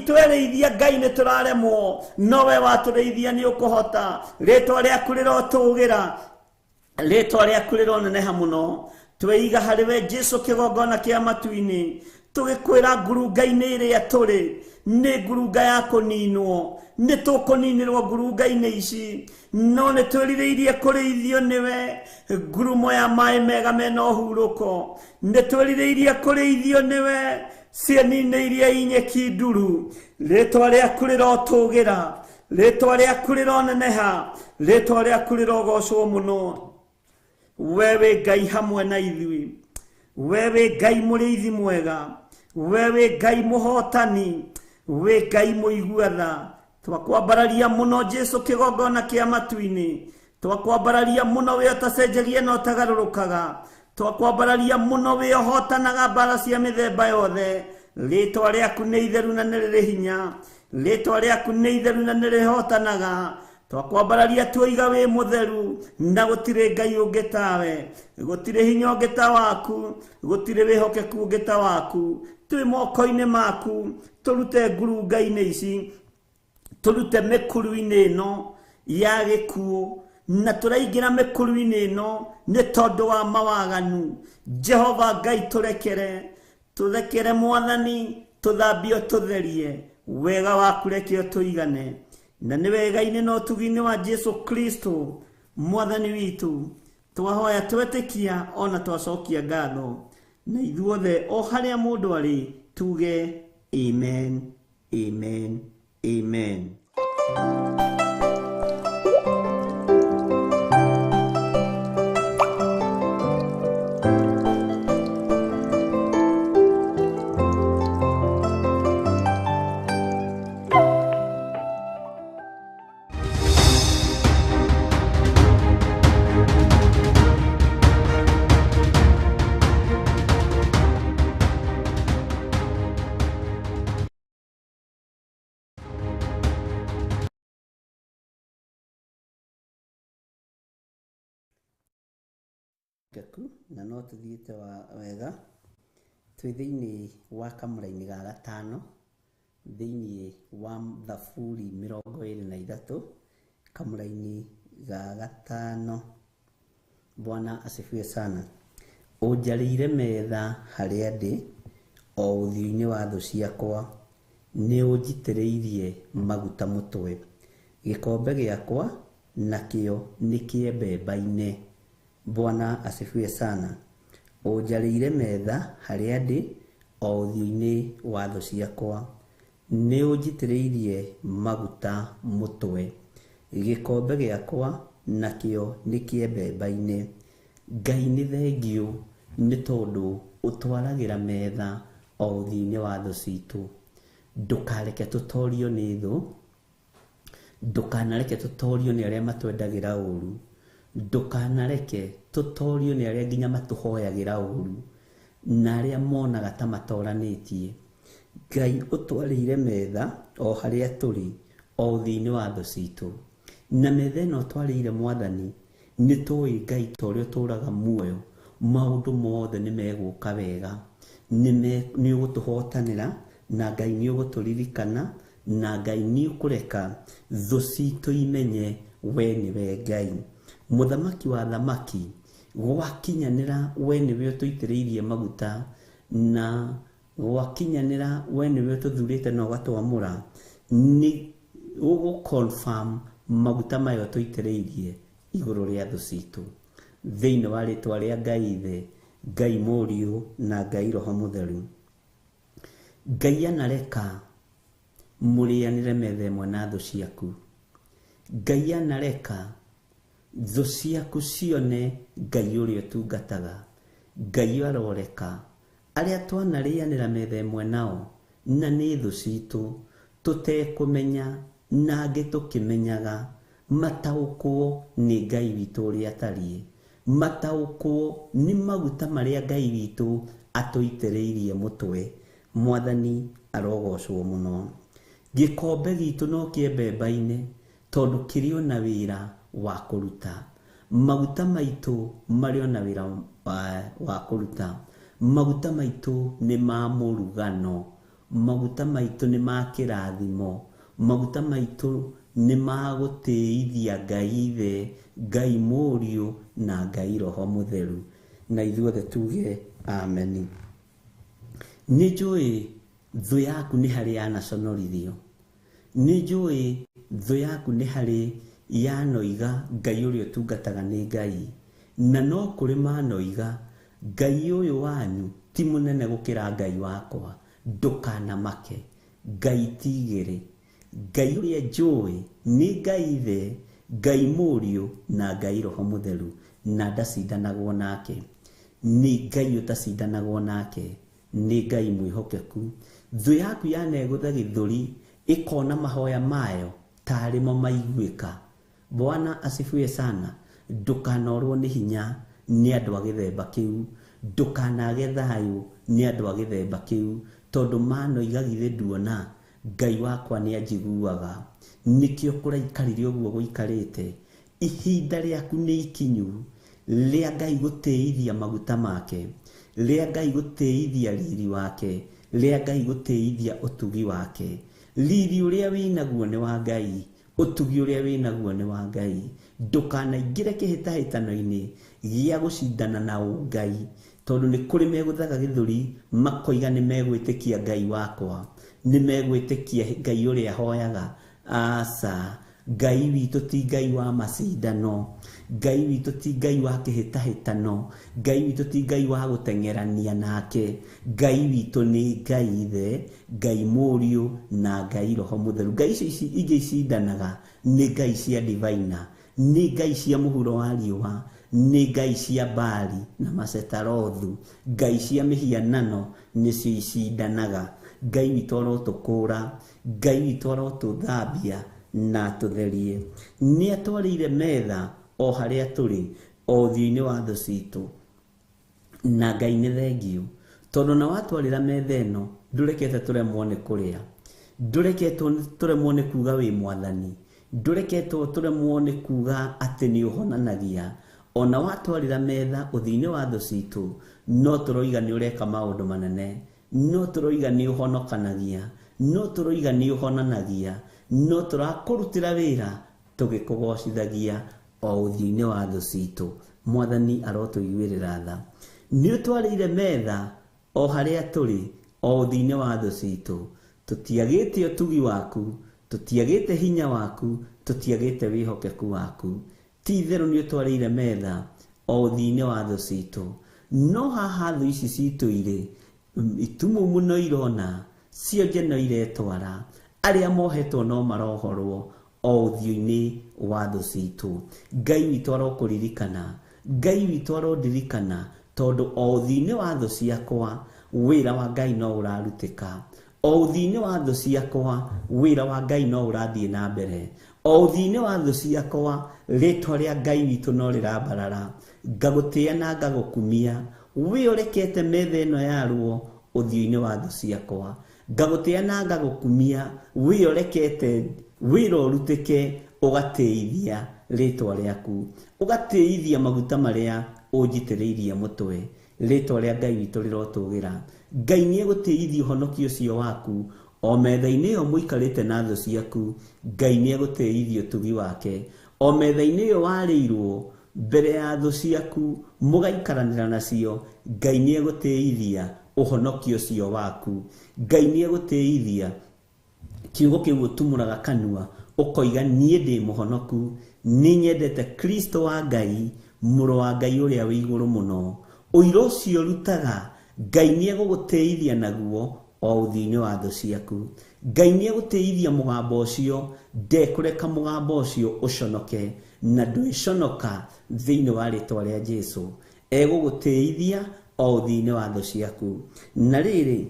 twerĩithia Ngai nĩ tũraremwo no we watũrĩithia nĩ ũkũhota rĩtwa rĩaku rĩrotũgĩra rĩtwa rĩaku rĩroneneha mũno tweiga harĩ we Jesu kĩgongona kĩa matu-inĩ tũgĩkwĩra ngurunga-inĩ ĩrĩa tũrĩ nĩ ngurunga ya kũninwo nĩ tũkũninĩrwo ngurunga-inĩ ici no nĩ twĩrirĩirie kũrĩithio nĩwe ngurumo ya maĩ mega mena ũhurũko nĩ twĩrirĩirie kũrĩithio nĩwe cieni-inĩ iria inyeki nduru rĩtwa rĩaku rĩrotũgĩra rĩtwa rĩaku rĩroneneha rĩtwa rĩaku rĩrogocwo mũno wewe Ngai hamwe na ithuĩ wewe Ngai mũrĩithi mwega wewe Ngai mũhotani we Ngai mũigua-tha twakwambararia mũno Jesu kĩgongona kĩa matu-inĩ twakwambararia mũno we ũtacenjagia na ũtagarũrũkaga twakwambararia mũno we ũhotanaga mbara cia mĩthemba yothe rĩtwa rĩaku nĩ itheru na nĩ rĩrĩ hinya rĩtwa rĩaku nĩ itheru na nĩ rĩhotanaga twakwambararia tuoiga wĩ mũtheru na gũtirĩ Ngai ũngĩ tawe gũtirĩ hinya ũngĩ ta waku gũtirĩ wĩhokeku ũngĩ ta waku twĩ moko-inĩ maku tũrute ngurunga-inĩ ici tũrute mĩkuru-inĩ ĩno ya gĩkuũ na tũraingĩra mĩkuru-inĩ ĩno nĩ tondũ wa mawaganu Jehova Ngai tũrekere mwathani tũthambio tũtherie wega waku reke ũtũigane na nĩ wega-inĩ na ũtugi-inĩ wa Jesu Kristo mwathani witũ twahoya twetĩkia ona twacokia ngatho na ithuothe o harĩa mũndũ arĩ tuge amen amen amen. Na no tuthiĩte wega twĩ thĩinĩ wa kamũra-inĩ ga gatano thĩinĩ wa Thaburi 23 kamũra-inĩ ga gatano. Bwana asifiwe sana. Ũnjarĩire metha harĩa ndĩ o ũthiũ-inĩ wa thũ ciakwa nĩ ũnjitĩrĩirie maguta mũtwe gĩkombe gĩakwa nakĩo nĩ kĩembemba-inĩ. Bwana asifiwe sana. Ũnjarĩire metha harĩa ndĩ o ũthiũ-inĩ wa thũ ciakwa nĩ ũnjitĩrĩirie maguta mũtwe gĩkombe gĩakwa nakĩo nĩ kĩembemba-inĩ. Ngai nĩ thengiũ nĩ tondũ ũtwaragĩra metha o ũthiũ-inĩ wa thũ citũ. ndukareke tutorio ni thu, ndukanareke tutorio ni aria matwendagira uru, ndukanareke tutorio ni aria nginya matuhoyagira uru na aria monaga ta matoranitie. Ngai utwarire metha o haria turi o thiini wa thu citu, na metha ino twarire Mwathani ni tui Ngai torio turaga muoyo, maundu mothe ni meguka wega, ni ugutuhotanira, na Ngai ni uguturirikana, na Ngai ni ukureka thu citu imenye we niwe Ngai. Muthamaki wa thamaki, gwakinyanira we niwe utuitiriirie maguta, na gwakinyanira we niwe ututhurite na ugatwamura, ni uguconfirm maguta mayo tuitiriirie iguru ria thu citu thiini wa ritwa ria Ngai Ithe, Ngai Muriu na Ngai Roho Mutheru. Ngai anareka murianire metha imwe na thu ciaku. Ngai anareka thu ciaku cione Ngai uria utungataga. Ngai aroreka aria twanarianira metha imwe nao na ni thu citu tutekumenya na angi tukimenyaga, mataukwo ni Ngai witu uria atarie, mataukwo ni maguta maria Ngai witu atuitiriirie mutwe. Mwathani arogocwo muno. Gikombe gitu no kiembemba-ini tondu kirio na wira wa kuruta. Maguta maitu mario na wira wa kuruta. Maguta maitu ni ma murugano, maguta maitu ni ma kirathimo, maguta maitu ni ma gutiithia Ngai Ithe, Ngai Muriu na Ngai Roho Mutheru. Na ithuothe tuge amen. Ni njui thu yaku ni hari yanaconorithio, ni njui thu yaku ni hari yanoiga Ngai uria utungataga ni Ngai, na no kuri manoiga Ngai uyu wanyu ti munene gukira Ngai wakwa. Ndukanamake, Ngai tigiri, Ngai uria njui ni Ngai Ithe, Ngai Muriu na Ngai Roho Mutheru, na ndacindanagwo nake. Ni Ngai utacindanagwo nake, ni Ngai mwihokeku. Thu yaku yanegutha githuri ikona mahoya mayo tarimo maiguika. Bwana asifiwe sana. Ndukanorwo ni hinya ni andu a githemba kiu, ndukanage thayu ni andu a githemba kiu, tondu manoiga githe nduona Ngai wakwa ni anjiguaga. Nikio kuraikarire uguo guikarite. Ihinda riaku ni ikinyu ria Ngai gutiithia maguta make, ria Ngai gutiithia riri wake, ria Ngai gutiithia utugi wake. Riri uria winaguo ni wa Ngai, utugi uria winaguo ni wa Ngai. Ndukanaingire kihitahitano-ini gia gucindana na Ngai, tondu ni kuri meguthaga githuri makoiga ni megwitikia Ngai wakwa, ni megwitikia Ngai uria hoyaga. Asa, Ngai witu ti Ngai wa macindano, Ngai witu ti Ngai wa kihitahitano, Ngai witu ti Ngai wa gutengerania nake. Ngai witu ni Ngai Ithe, Ngai Muriu na Ngai Roho Mutheru. Ngai ici ingi icindanaga ni Ngai cia divaina, ni Ngai cia muhuro wa riua, ni Ngai cia Baali na Macetarothu, Ngai cia mihianano nicio icindanaga. Ngai witu arotukura, Ngai witu arotuthambia na tutherie. Ni atwarire metha o haria turi o thiini wa thu citu, na Ngai ni thengiu tondu na watwarira metha ino ndurekete turemwo ni kuria, ndureketwo turemwo ni kuga wi Mwathani, ndureketwo turemwo ni kuga ati ni uhonanagia. Ona watwarira metha uthiini wa thu citu no turoiga ni ureka maundu manene, no turoiga ni uhonokanagia, no turoiga ni uhonanagia, no turakurutira wira tugikugocithagia o uthiini wa thu citu. Mwathani arotuiguirira tha. Ni utwarire metha o haria turi o uthiini wa thu citu. Tutiagite utugi waku, tutiagite hinya waku, tutiagite wihokeku waku. Ti theru ni utwarire metha o uthiini wa thu citu. No haha thu ici citu iri itumu muno irona cio njeno iretwara, aria mohetwo no marohorwo o uthio-ini wa thu citu. Ngai witu arokuririkana, Ngai witu arondirikana, tondu o uthio-ini wa thu ciakwa wira wa Ngai no urarutika, o uthini wa thu ciakwa wira wa Ngai no urathie na mbere, o uthini wa thu ciakwa ritwa ria Ngai witu no rirambarara, ngagutia na ngagukumia wi urekete metha ino ya ruo uthio-ini wa thu ciakwa, ngagutia na ngagukumia wi urekete wira urutike ugateithia ritwa riaku, ugateithia maguta maria unjitiriirie mutwe. Ritwa ria Ngai witu rirotugira, Ngai ni eguteithia uhonokio ucio waku o metha-ini iyo muikarite na thu ciaku, Ngai ni eguteithia utugi wake o metha-ini iyo wariirwo mbere ya thu ciaku mugaikaranira nacio, Ngai ni eguteithia uhonokio ucio waku, Ngai ni eguteithia kiugo kiu utumuraga kanua ukoiga nie ndi muhonoku, ni nyendete Kristo wa Ngai, muru wa Ngai uria wi iguru muno. Uiro ucio rutaga Ngai ni eguguteithia naguo o uthini wa thu ciaku, Ngai ni eguteithia mugambo ucio ndekureka mugambo ucio uconoke na ndwiconoka thiini wa ritwa ria Jesu, eguguteithia o uthini wa thu ciaku. Na riri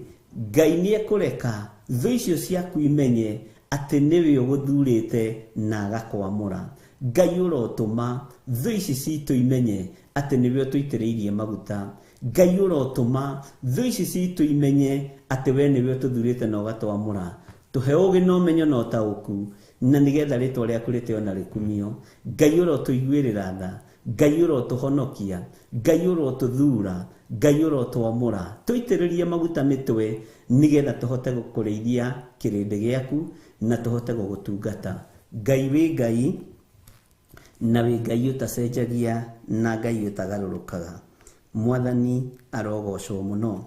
Ngai ni ekureka thu icio ciaku imenye ati niwe uguthurite na agakwamura. Ngai urotuma thu ici citu imenye ati niwe utuitiriirie maguta, Ngai urotuma thu ici citu imenye ati we niwe ututhurite na ugatwamura. Tuhe ugi na umenyo na utauku, na nigetha ritwa riaku riteo na rikumio. Ngai urotuiguirira tha, Ngai urotuhonokia, Ngai urotuthura, Ngai urotwamura. Tuitiririe maguta mitwe nigetha tuhote gukureithia kirindi giaku na tuhote gugutungata. Ngai wi Ngai na wi Ngai utacenjagia na Ngai utagarurukaga. Mwathani arogocwo muno.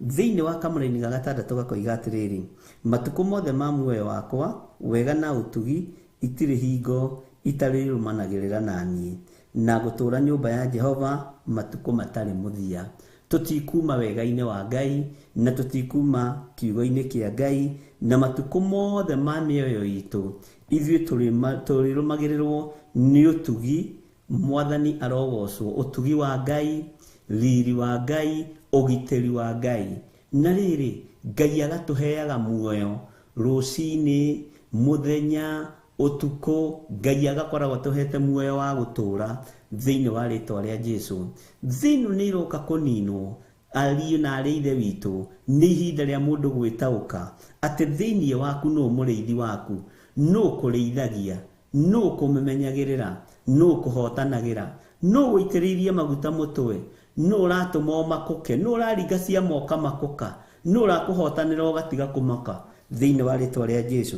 Thiini wa kamũra-inĩ ga gatandatu gakoiga atiriri, matuko mothe ma muoyo wakwa wega na utugi itiri hingo itarirumanagirira nanie, na gutura nyumba ya Jehova matuko matari muthia. Tutikuma wega-ini wa Ngai na tutikuma kiugo-ini kia Ngai, na matuko mothe ma mioyo itu ithuĩ turirumagirirwo ni utugi. Mwathani arogocwo, utugi wa Ngai, riri wa Ngai, ugiteri wa Ngai. Na riri Ngai agatuheaga muoyo rucini, muthenya, utuko. Ngai agakoragwo tuhete muoyo wa gutura thiini wa ritwa ria Jesu. Thĩĩno ni iroka kuninwo ariũ na arĩ ithe witu, ni ihinda ria mundu gwitauka ati thiini waku no muriithi waku, no kureithagia, no kumemenyagirira, no kuhotanagira, no guitiriirie maguta mutwe, no ratuma makuke, no raringa cia moka makuka, no rakuhotanira ugatiga kumaka thiini wa ritwa ria Jesu.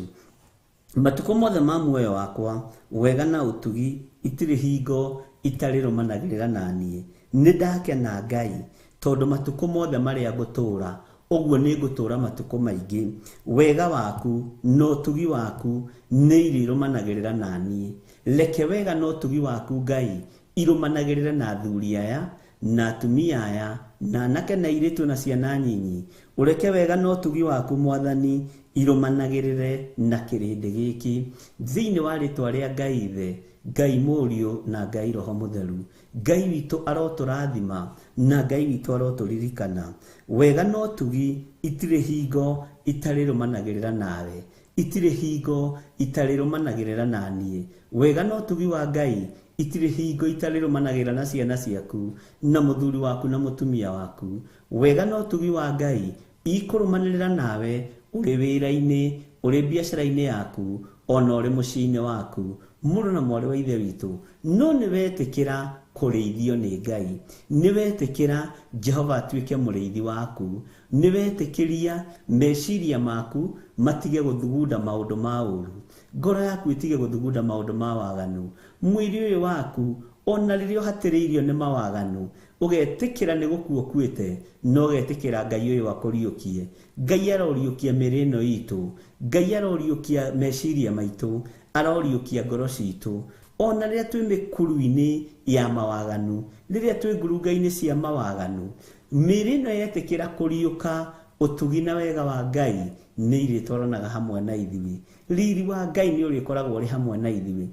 Matuko mothe ma muoyo wakwa wega na utugi itiri hingo itarirumanagirira nanie. Ni ndakena Ngai tondu matuko mothe maria gutura uguo ni gutura matuko maingi. Wega waku no utugi waku ni irirumanagirira nanie. Reke wega no utugi waku Ngai irumanagirire na thuri aya na atumia aya na anake na airitu na ciana nyinyi. Ureke wega no utugi waku Mwathani irumanagirire na kirindi giki thiini wa ritwa ria Ngai ithe, Ngai Mũriũ na Ngai Roho Mutheru. Ngai witu aroturathima na Ngai witu aroturirikana. Wega no utugi itire hingo itarirumanagirira nawe, itire hingo itarirumanagirira nanie. Wega no utugi wa Ngai itire hingo itarirumanagirira na ciana ciaku na muthuri waku na mutumia waku. Wega no utugi wa Ngai ikurumanirira nawe uri wira-ini, uri biacara-ini yaku, ona uri muciĩ-ini waku, mũrũ na mwarĩ wa ithe witu. No ni wetikira kureithio ni Ngai, ni wetikira Jehova atuike muriithi waku, ni wetikiria meciria maku matige guthugunda maundu ma uru, ngoro yaku itige guthugunda maundu ma waganu, mwiri uyu waku ona ririo hatiriirio ni mawaganu, ugetikira ni gukua kuite, no ugetikira Ngai uyu akuriukie. Ngai aroriukia mĩĩrĩ ĩno itu, Ngai aroriukia meciria maitu, aroriukia ngoro citu. Ona riria twi mikuru-ini ya mawaganu, riria twi ngurunga-ini cia mawaganu, mĩĩrĩ ĩno yetikira kuriuka utugi na wega wa Ngai ni iritwaranaga hamwe na ithuĩ. Riri wa Ngai ni urikoragwo uri hamwe na ithuĩ,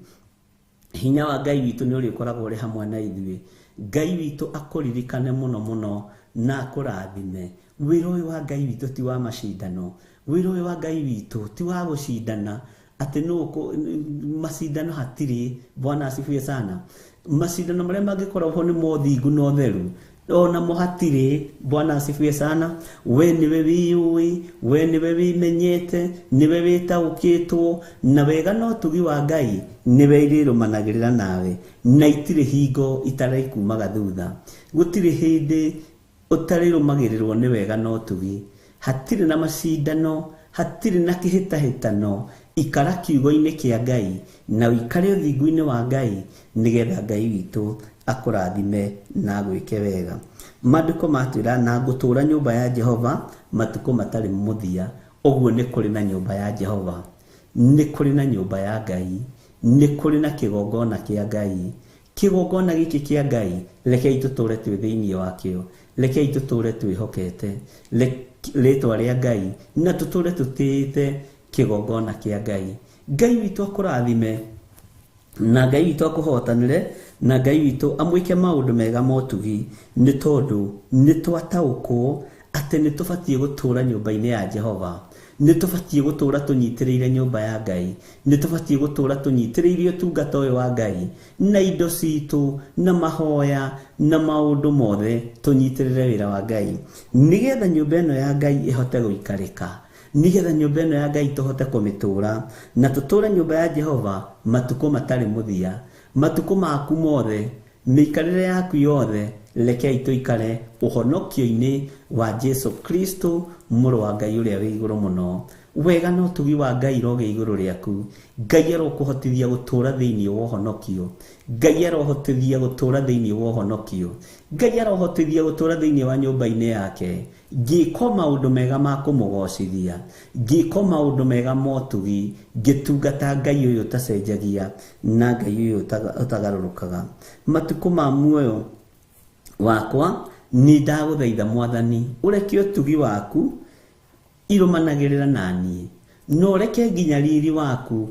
hinya wa Ngai witu ni urikoragwo uri hamwe na ithuĩ. Ngai witu akuririkane muno muno na akurathime. wĩra ũyũ wa Ngai witũ ti wa macindano, wĩra ũyũ wa Ngai witũ ti wa gũcindana atĩ no macindano hatirĩ. Bwana asifiwe sana. Macindano marĩa mangĩkorwo ho nĩ mothingu na ũtheru, ona mo hatirĩ. Bwana asifiwe sana. We niwe wĩyũĩ, we niwe wĩmenyete, niwe wĩtaũkĩtwo, na wega no tugi wa Ngai niwe irĩrũmanagĩrĩra nawe, na itirĩ hingo itarĩkumaga thutha. Gũtirĩ hĩndĩ ũtarĩrũmagĩrĩrwo nĩ wega no tugi. Hatirĩ na macindano, hatirĩ na kĩhĩtahĩtano. Ikara kiugo-inĩ kĩa Ngai na ũikare ũthingu-inĩ wa Ngai, nĩgetha Ngai witũ akũrathime na gwĩke wega. Maandĩko matwĩra na ngũtũũra nyũmba ya Jehova matukũ matarĩ mũthia. Ũguo nĩ kũrĩ na nyũmba ya Jehova, nĩ kũrĩ na nyũmba ya Ngai, nĩ kũrĩ na kĩgongona kĩa Ngai. Kĩgongona gĩkĩ kĩa Ngai, rekei tũtũũre twĩ thĩinĩ wakĩo, rekei tũtũũre twĩhokete rĩĩtwa rĩa Ngai, na tũtũũre tũtĩĩte kĩgongona kĩa Ngai. Ngai witũ akũrathime, na Ngai witũ akũhotanĩre, na Ngai witũ amwĩke maũndũ mega motugi, nĩ tondũ nĩ twataũkwo atĩ nĩ tũbatiĩ gũtũũra nyũmba-inĩ ya Jehova, nĩ tũbatiĩ gũtũũra tũnyitĩrĩire nyũmba ya Ngai, nĩ tũbatiĩ gũtũũra tũnyitĩrĩire ũtungata ũyũ wa Ngai na indo citũ na mahoya na maũndũ mothe, tũnyitĩrĩre wĩra wa Ngai, nĩgetha nyũmba ĩno ya Ngai ĩhote gũikarĩka, nĩgetha nyũmba ĩno ya Ngai tũhote kũmĩtũũra, na tũtũũre nyũmba ya Jehova matukũ matarĩ mũthia. Matukũ maku mothe, mĩikarĩre yaku yothe, rekei tũikare ũhonokio-inĩ wa Jesu Kristo, mũrũ wa Ngai ũrĩa wĩ igũrũ mũno. Wega no tugi wa Ngai roge igũrũ rĩaku. Ngai arokũhotithia gũtũũra thĩinĩ wa ũhonokio, Ngai arohotithia gũtũũra thĩinĩ wa ũhonokio, Ngai arohotithia gũtũũra thĩinĩ wa nyũmba-inĩ yake, ngĩko maũndũ mega ma kũmũgocithia, ngĩko maũndũ mega motugi, ngĩtungata Ngai ũyũ ũtacenjagia na Ngai ũyũ ũtagarũrũkaga. Matukũ ma muoyo wakwa nĩ ndagũthaitha Mwathani ũreke ũtugi waku irũmanagĩrĩra naniĩ, no reke nginya riri waku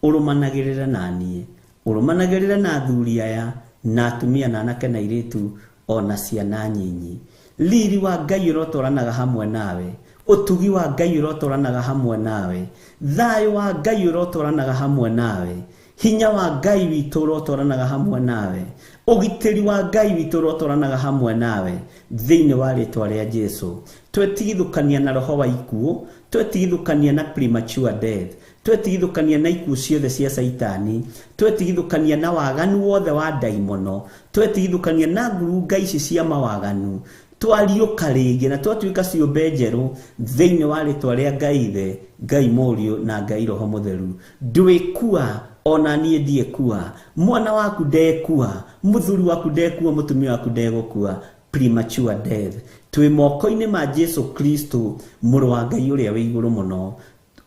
ũrũmanagĩrĩra naniĩ, ũrũmanagĩrĩra na athuri aya na atumia na anake na airĩtu ona ciana nyinyi. Riri wa Ngai ũrotwaranaga hamwe nawe, ũtugi wa Ngai ũrotwaranaga hamwe nawe, thayũ wa Ngai ũrotwaranaga hamwe nawe, hinya wa Ngai witũ ũrotwaranaga hamwe nawe, ũgitĩri wa Ngai witũ ũrotwaranaga hamwe nawe, thĩinĩ wa rĩĩtwa rĩa Jesu. Twetigithũkania na roho wa ikuũ, twetigithũkania na premature death, twetigithũkania na ikuũ ciothe cia Saitani, twetigithũkania na waganu wothe wa ndaimono, twetigithũkania na ngurunga ici cia mawaganu, twariũka rĩngĩ na twatuĩka ciũmbe njerũ thĩinĩ wa rĩĩtwa rĩa Ngai Ithe, Ngai Mũriũ na Ngai Roho Mũtheru. Ndwĩkua, ona niĩ ndiekua, mwana waku ndekua, mũthuri waku ndekua, mũtumia waku ndegũkua. Premature death. Twĩ moko-inĩ ma Jesu Kristo, mũrũ wa Ngai ũrĩa wĩ igũrũ mũno.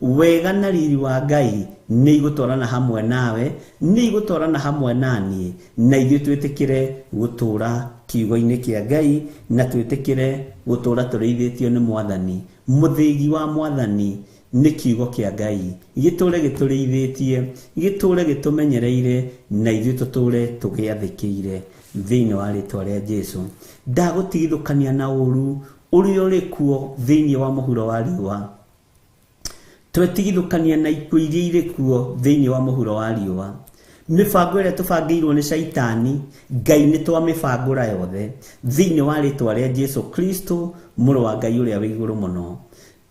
Wega na riri wa Ngai nĩ igũtwarana hamwe nawe, nĩ igũtwarana hamwe naniĩ, na ithuĩ twĩtĩkĩre gũtũũra kiugo-inĩ kĩa Ngai, na twĩtĩkĩre gũtũũra tũrĩithĩtio nĩ Mwathani. Mũthĩgi wa Mwathani nĩ kiugo kĩa Ngai, gĩtũũre gĩtũrĩithĩtie, gĩtũũre gĩtũmenyereire, na ithuĩ tũtũũre tũgĩathĩkĩire thĩinĩ wa rĩĩtwa rĩa Jesu. Ndagũtigithũkania na ũũru ũrĩa ũrĩ kuo thĩinĩ wa mũhuro wa riũa, twetigithũkania na ikuũ iria irĩ kuo thĩinĩ wa mũhuro wa riũa. Mĩbango ĩrĩa tũbangĩirwo nĩ Saitani, Ngai nĩ twamĩbangũra yothe thĩinĩ wa rĩĩtwa rĩa Jesu Kristo, mũrũ wa Ngai ũrĩa wĩ igũrũ mũno.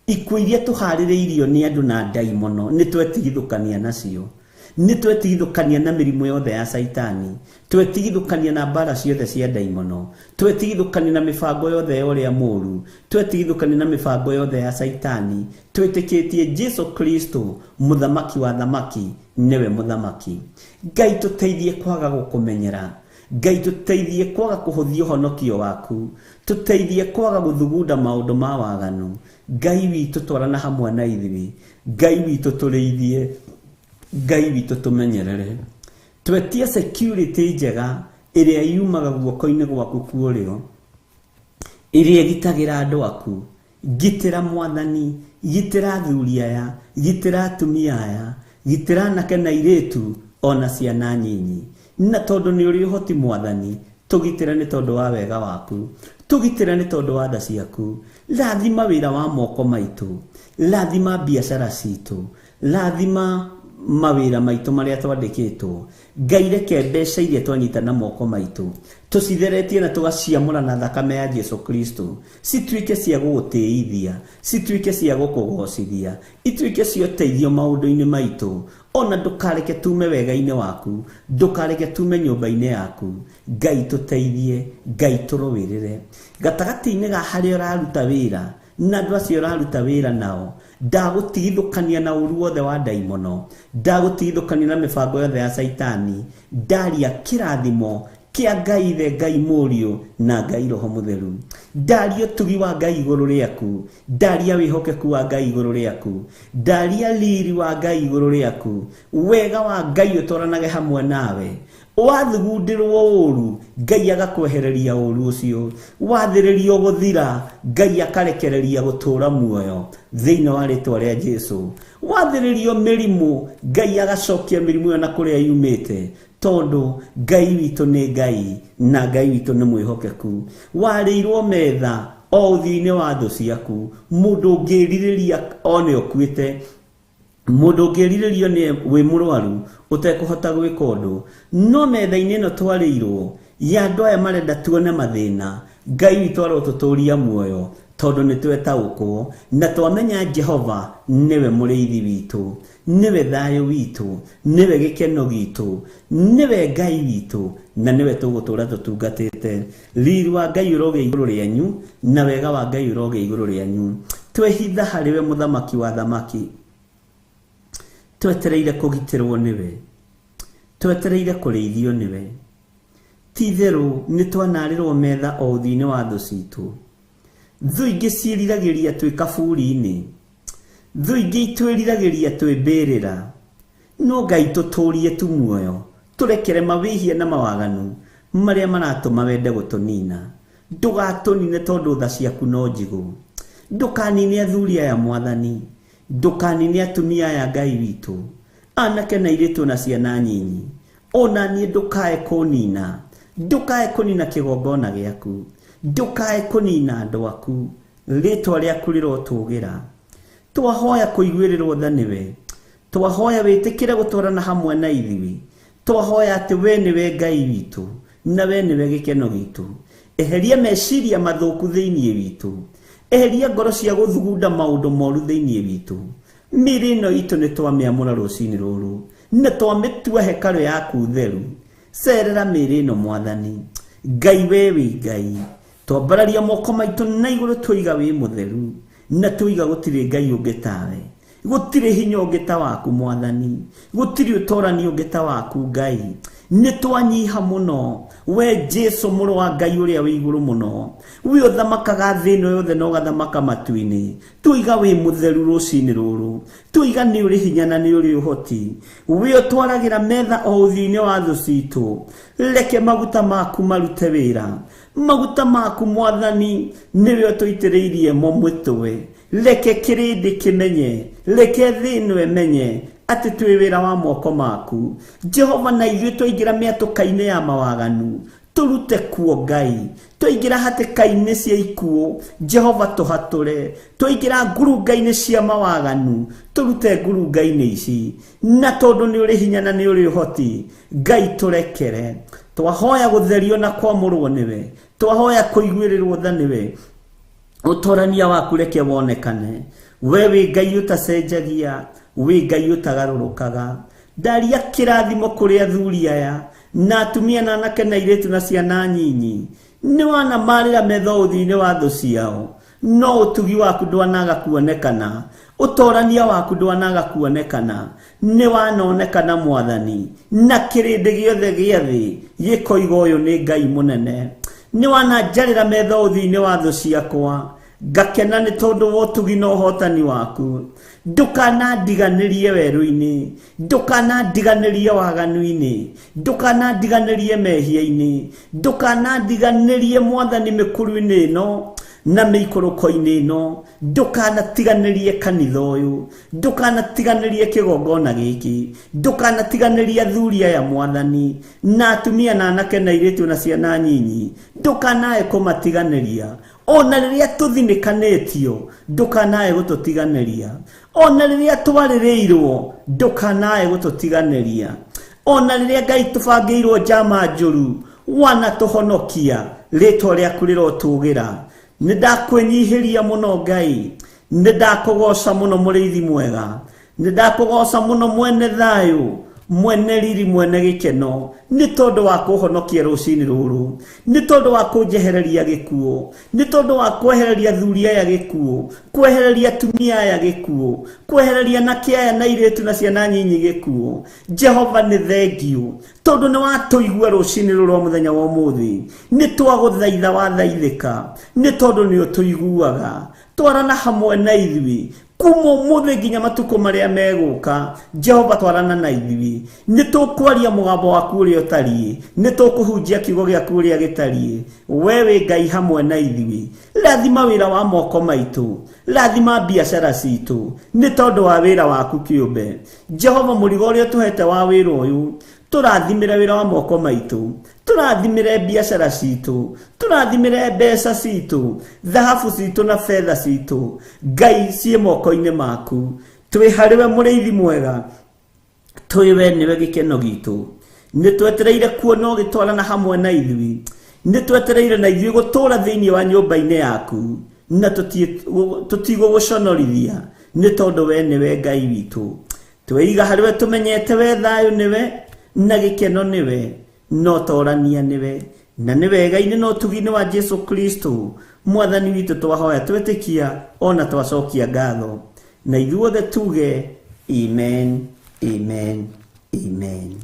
Ikuũ iria tũharĩrĩirio nĩ andũ na ndaimono nĩ twetigithũkania nacio, nĩ twetigithũkania na mĩrimũ yothe ya Saitani, twetigithũkania na mbara ciothe cia ndaimono, twetigithũkania na mĩbango yothe ya ũrĩa mũũru, twetigithũkania na mĩbango yothe ya Saitani. Twĩtĩkĩtie Jesu Kristo, mũthamaki wa thamaki, nĩwe mũthamaki. Ngai tũteithie kwaga gũkũmenyera, Ngai tũteithie kwaga kũhũthia ũhonokio waku, tũteithie kwaga gũthugunda maũndũ ma waganu. Ngai witũ twarana hamwe na ithuĩ, Ngai witũ tũrĩithie, Ngai witũ tũmenyerere. Twetie security njega ĩrĩa yumaga guoko-inĩ gwaku kuorĩo, ĩrĩa ĩgitagĩra andũ aku. Gitĩra Mwathani, gitĩra athuri aya, gitĩra atumia aya, gitĩra anake na airĩtu ona ciana nyinyi. Na tondũ nĩ ũrĩ ũhoti Mwathani, tugitĩre nĩ tondũ wa wega waku, tugitĩre nĩ tondũ wa tha ciaku. Rathima wĩra wa moko maitũ, rathima biacara citũ, rathima mawĩra maitũ marĩa twandĩkĩtwo. Ngai reke mbeca iria twanyita na moko maitũ tũcitheretie na tũgaciamũra na thakame ya Jesu Kristo, cituĩke cia gũgũtĩithia, cituĩke cia gũkũgocithia, ituĩke cia ũteithio maũndũ-inĩ maitũ. Ona ndũkareke tume wega-inĩ waku, ndũkareke tume nyũmba-inĩ yaku. Ngai tũteithie, Ngai tũrũĩrĩre gatagatĩ-inĩ ga harĩa ũraruta wĩra na andũ acio ũraruta wĩra nao. Ndagũtigithũkania na ũru wothe wa ndaimono, ndagũtigithũkania na mĩbango yothe ya Saitani. Ndaria kĩrathimo kĩa Ngai Ithe, Ngai Mũriũ na Ngai Roho Mũtheru. Ndaria ũtugi wa Ngai igũrũ rĩaku, ndaria wĩhokeku wa Ngai igũrũ rĩaku, ndaria riri wa Ngai igũrũ rĩaku, wega wa Ngai ũtwaranage hamwe nawe. Wathugundĩrwo ũru, Ngai agakwehereria ũru ũcio. Wathĩrĩrio gũthira, Ngai akarekereria gũtũũra muoyo thĩinĩ wa rĩtwa rĩa Jesu. Wathĩrĩrio mĩrimũ, Ngai agacokia mĩrimũ ĩyo na kũrĩa yumĩte, tondũ Ngai witũ nĩ Ngai na Ngai witũ nĩ mwĩhokeku. Warĩirwo metha o ũthiũ-inĩ wa thũ ciaku, mũndũ ũngĩrirĩria one ũkuĩte, mũndũ ũngĩrirĩrio nĩ wĩ mũrwaru ũtekũhota gwĩka ũndũ. No metha-inĩ ĩno twarĩirwo ya andũ aya marenda tuone mathĩna, Ngai witũ arotũtũria muoyo, tondũ nĩ twetaũkwo na twamenya Jehova nĩwe mũrĩithi witũ, nĩwe thayũ witũ, nĩwe gĩkeno gitũ, nĩwe Ngai witũ, na nĩwe tũgũtũũra tũtungatĩte. Riri wa Ngai ũrogĩa igũrũ rĩanyu na wega wa Ngai ũrogĩa igũrũ rĩanyu. Twehitha harĩwe mũthamaki wa thamaki, twetereire kũgitĩrwo nĩwe, twetereire kũrĩithio nĩwe. Ti-itherũ nĩ twanarĩrwo metha o ũthiũ-inĩ wa thũ citũ. Thũ ingĩ ciĩriragĩria twĩ kaburi-inĩ, thũ ingĩ itwĩriragĩria twĩ mbĩrĩra. No Ngai tũtũũrie tu muoyo, tũrekere mawĩhia na mawaganu marĩa maratũma wende gũtũnina. Ndũgatũnine tondũ tha ciaku no njigũ. Ndũkanine athuri aya Mwathani, ndũkanine atumia aya Ngai witũ, anake na airĩtu na ciana nyinyi. Ona niĩ ndũkae kũnina, ndũkae kũnina kĩgongona gĩaku, ndũkae kũnina andũ aku. Rĩtwa rĩaku rĩrotũũgĩra. Twahoya kũiguĩrĩrwo tha nĩwe, twahoya wĩtĩkĩre gũtwarana hamwe na ithuĩ, twahoya atĩ we nĩwe Ngai witũ na we nĩwe gĩkeno gitũ. Eheria meciria mathũku thĩinĩ witũ, eheria ngoro cia gũthugunda maũndũ moru thĩinĩ witũ. Mĩĩrĩ ĩno itũ nĩ twamĩamũra rũcinĩ rũrũ, nĩ twamĩtua hekarũ yaku theru. Cerera mĩĩrĩ ĩno Mwathani. Ngai we wĩ Ngai, twambararia moko maitũ na igũrũ twoiga wĩ mũtheru, na twoiga gũtirĩ Ngai ũngĩ tawe, gũtirĩ hinya ũngĩ ta waku Mwathani, gũtirĩ ũtorani ũngĩ ta waku Ngai. Nĩ twanyiha mũno, we Jesu mũrũ wa Ngai ũrĩa wĩ igũrũ mũno, we ũthamakaga thĩ ĩno yothe na ũgathamaka matu-inĩ. Twoiga wĩ mũtheru rũcinĩ rũrũ, twoiga nĩ ũrĩ hinya na nĩ ũrĩ ũhoti, we ũtwaragĩra metha o ũthiũ-inĩ wa thũ citũ. Reke maguta maku marute wĩra, maguta maku Mwathani nĩwe ũtũitĩrĩirie mo mũtwe. Reke kĩrĩndĩ kĩmenye, reke thĩ ĩno ĩmenye atĩ twĩ wĩra wa moko maku Jehova. Na ithuĩ twaingĩra mĩatũka-inĩ ya mawaganu, tũrute kuo Ngai. Twaingĩra hatĩka-inĩ cia ikuũ, Jehova tũhatũre. Twaingĩra ngurunga-inĩ cia mawaganu, tũrute ngurunga-inĩ ici. Na tondũ nĩ ũrĩ hinya na nĩ ũrĩ ũhoti, Ngai tũrekere. Twahoya gũtherio na kwamũrwo nĩwe, twahoya kũiguĩrĩrwo tha nĩwe. Ũtorania waku reke wonekane. We wĩ Ngai ũtacenjagia, wĩ Ngai ũtagarũrũkaga. Ndaria kĩrathimo kũrĩ athuri aya na atumia na anake na airĩtu na ciana nyinyi. Nĩ wanamarĩra metha ũthiũ-inĩ wa thũ ciao, no ũtugi waku ndwanaga kuonekana, ũtorania waku ndwanaga kuonekana. Nĩ wanonekana Mwathani, na kĩrĩndĩ gĩothe gĩa thĩ gĩkoiga ũyũ nĩ Ngai mũnene. Nĩ wananjarĩra metha ũthiũ-inĩ wa thũ ciakwa, ngakena nĩ tondũ wa ũtugi na ũhotani waku. Ndũkanandiganĩrie werũ-inĩ, ndũkanandiganĩrie waganu-inĩ, ndũkanandiganĩrie mehia-inĩ, ndũkanandiganĩrie Mwathani mĩkuru-inĩ ĩno. na mĩikũrũko-inĩ ĩno, ndũkanatiganĩrie kanitha ũyũ, ndũkanatiganĩrie kĩgongona gĩkĩ, ndũkanatiganĩrie athuri aya Mwathani, na atumia na anake na airĩtu na ciana nyinyi, ndũkanae kũmatiganĩria. Ona rĩrĩa tũthinĩkanĩtio, ndũkanae gũtũtiganĩria. Ona rĩrĩa twarĩrĩirwo, ndũkanae gũtũtiganĩria. Ona rĩrĩa Ngai tũbangĩirwo njama njũru, wanatũhonokia, rĩtwa rĩaku rĩrotũgĩra. Nĩndakwĩnyihĩria mũno Ngai, nĩndakũgoca mũno mũrĩithi mwega, nĩndakũgoca mũno mwene thayũ, mwene riri, mwene gĩkeno, nĩ tondũ wa kũhonokia rũcinĩ rũrũ, nĩ tondũ wa kũnjehereria gĩkuũ, nĩ tondũ wa kwehereria athuri aya gĩkuũ, kwehereria atumia aya gĩkuũ, kwehereria anake aya na airĩtu na ciana nyinyi gĩkuũ. Jehova nĩ thengiũ, tondũ nĩ watũigua rũcinĩ rũrũ rwa mũthenya wa ũmũthĩ. Nĩ twagũthaitha wathaithĩka, nĩ tondũ nĩ ũtũiguaga. Twarana hamwe na ithuĩ kuma ũmũthĩ nginya matukũ marĩa megũka. Jehova twarana na ithuĩ, nĩ tũkwaria mũgambo waku ũrĩa ũtariĩ, nĩ tũkũhunjia kiugo gĩaku ũrĩa gĩtariĩ. We wĩ Ngai hamwe na ithuĩ. Rathima wĩra wa moko maitũ, rathima biacara citũ, nĩ tondũ wa wĩra waku kĩũmbe. Jehova, mũrigo ũrĩa ũtũhete wa wĩra ũyũ, tũrathimĩre wĩra wa moko maitũ, tũrathimĩre biacara citũ, tũrathimĩre mbeca citũ, thahabu citũ na fedha citũ. Ngai, ciĩ moko-inĩ maku. Twĩ harĩwe mũrĩithi mwega, twĩwe nĩwe gĩkeno gitũ. Nĩ twetereire kuona ũgĩtwarana hamwe na ithuĩ, nĩ twetereire na ithuĩ gũtũũra thĩinĩ wa nyũmba-inĩ yaku, na tũtigũgũconorithia, nĩ tondũ we nĩwe Ngai witũ. Tweiga harĩwe tũmenyete we thayũ nĩwe, na gĩkeno nĩwe, no torania nĩwe, na nĩ wega-inĩ na ũtugi-inĩ wa Jesu Kristo Mwathani witũ twahoya twĩtĩkia, ona twacokia ngatho, na ithuothe tuge amen, amen, amen.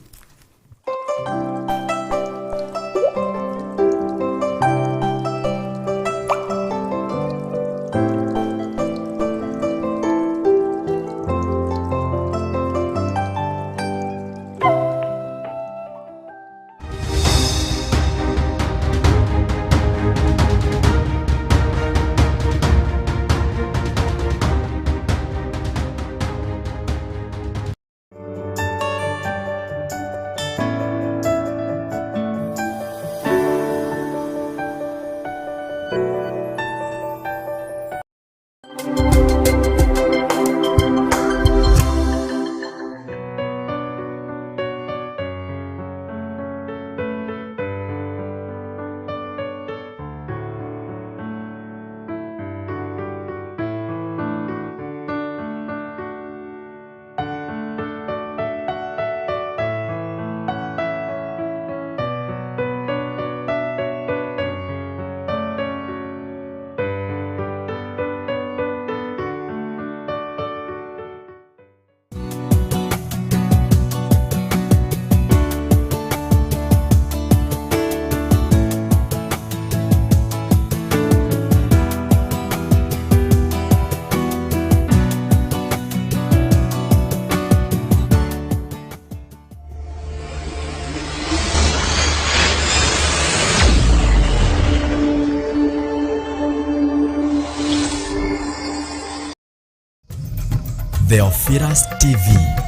Theophilus TV.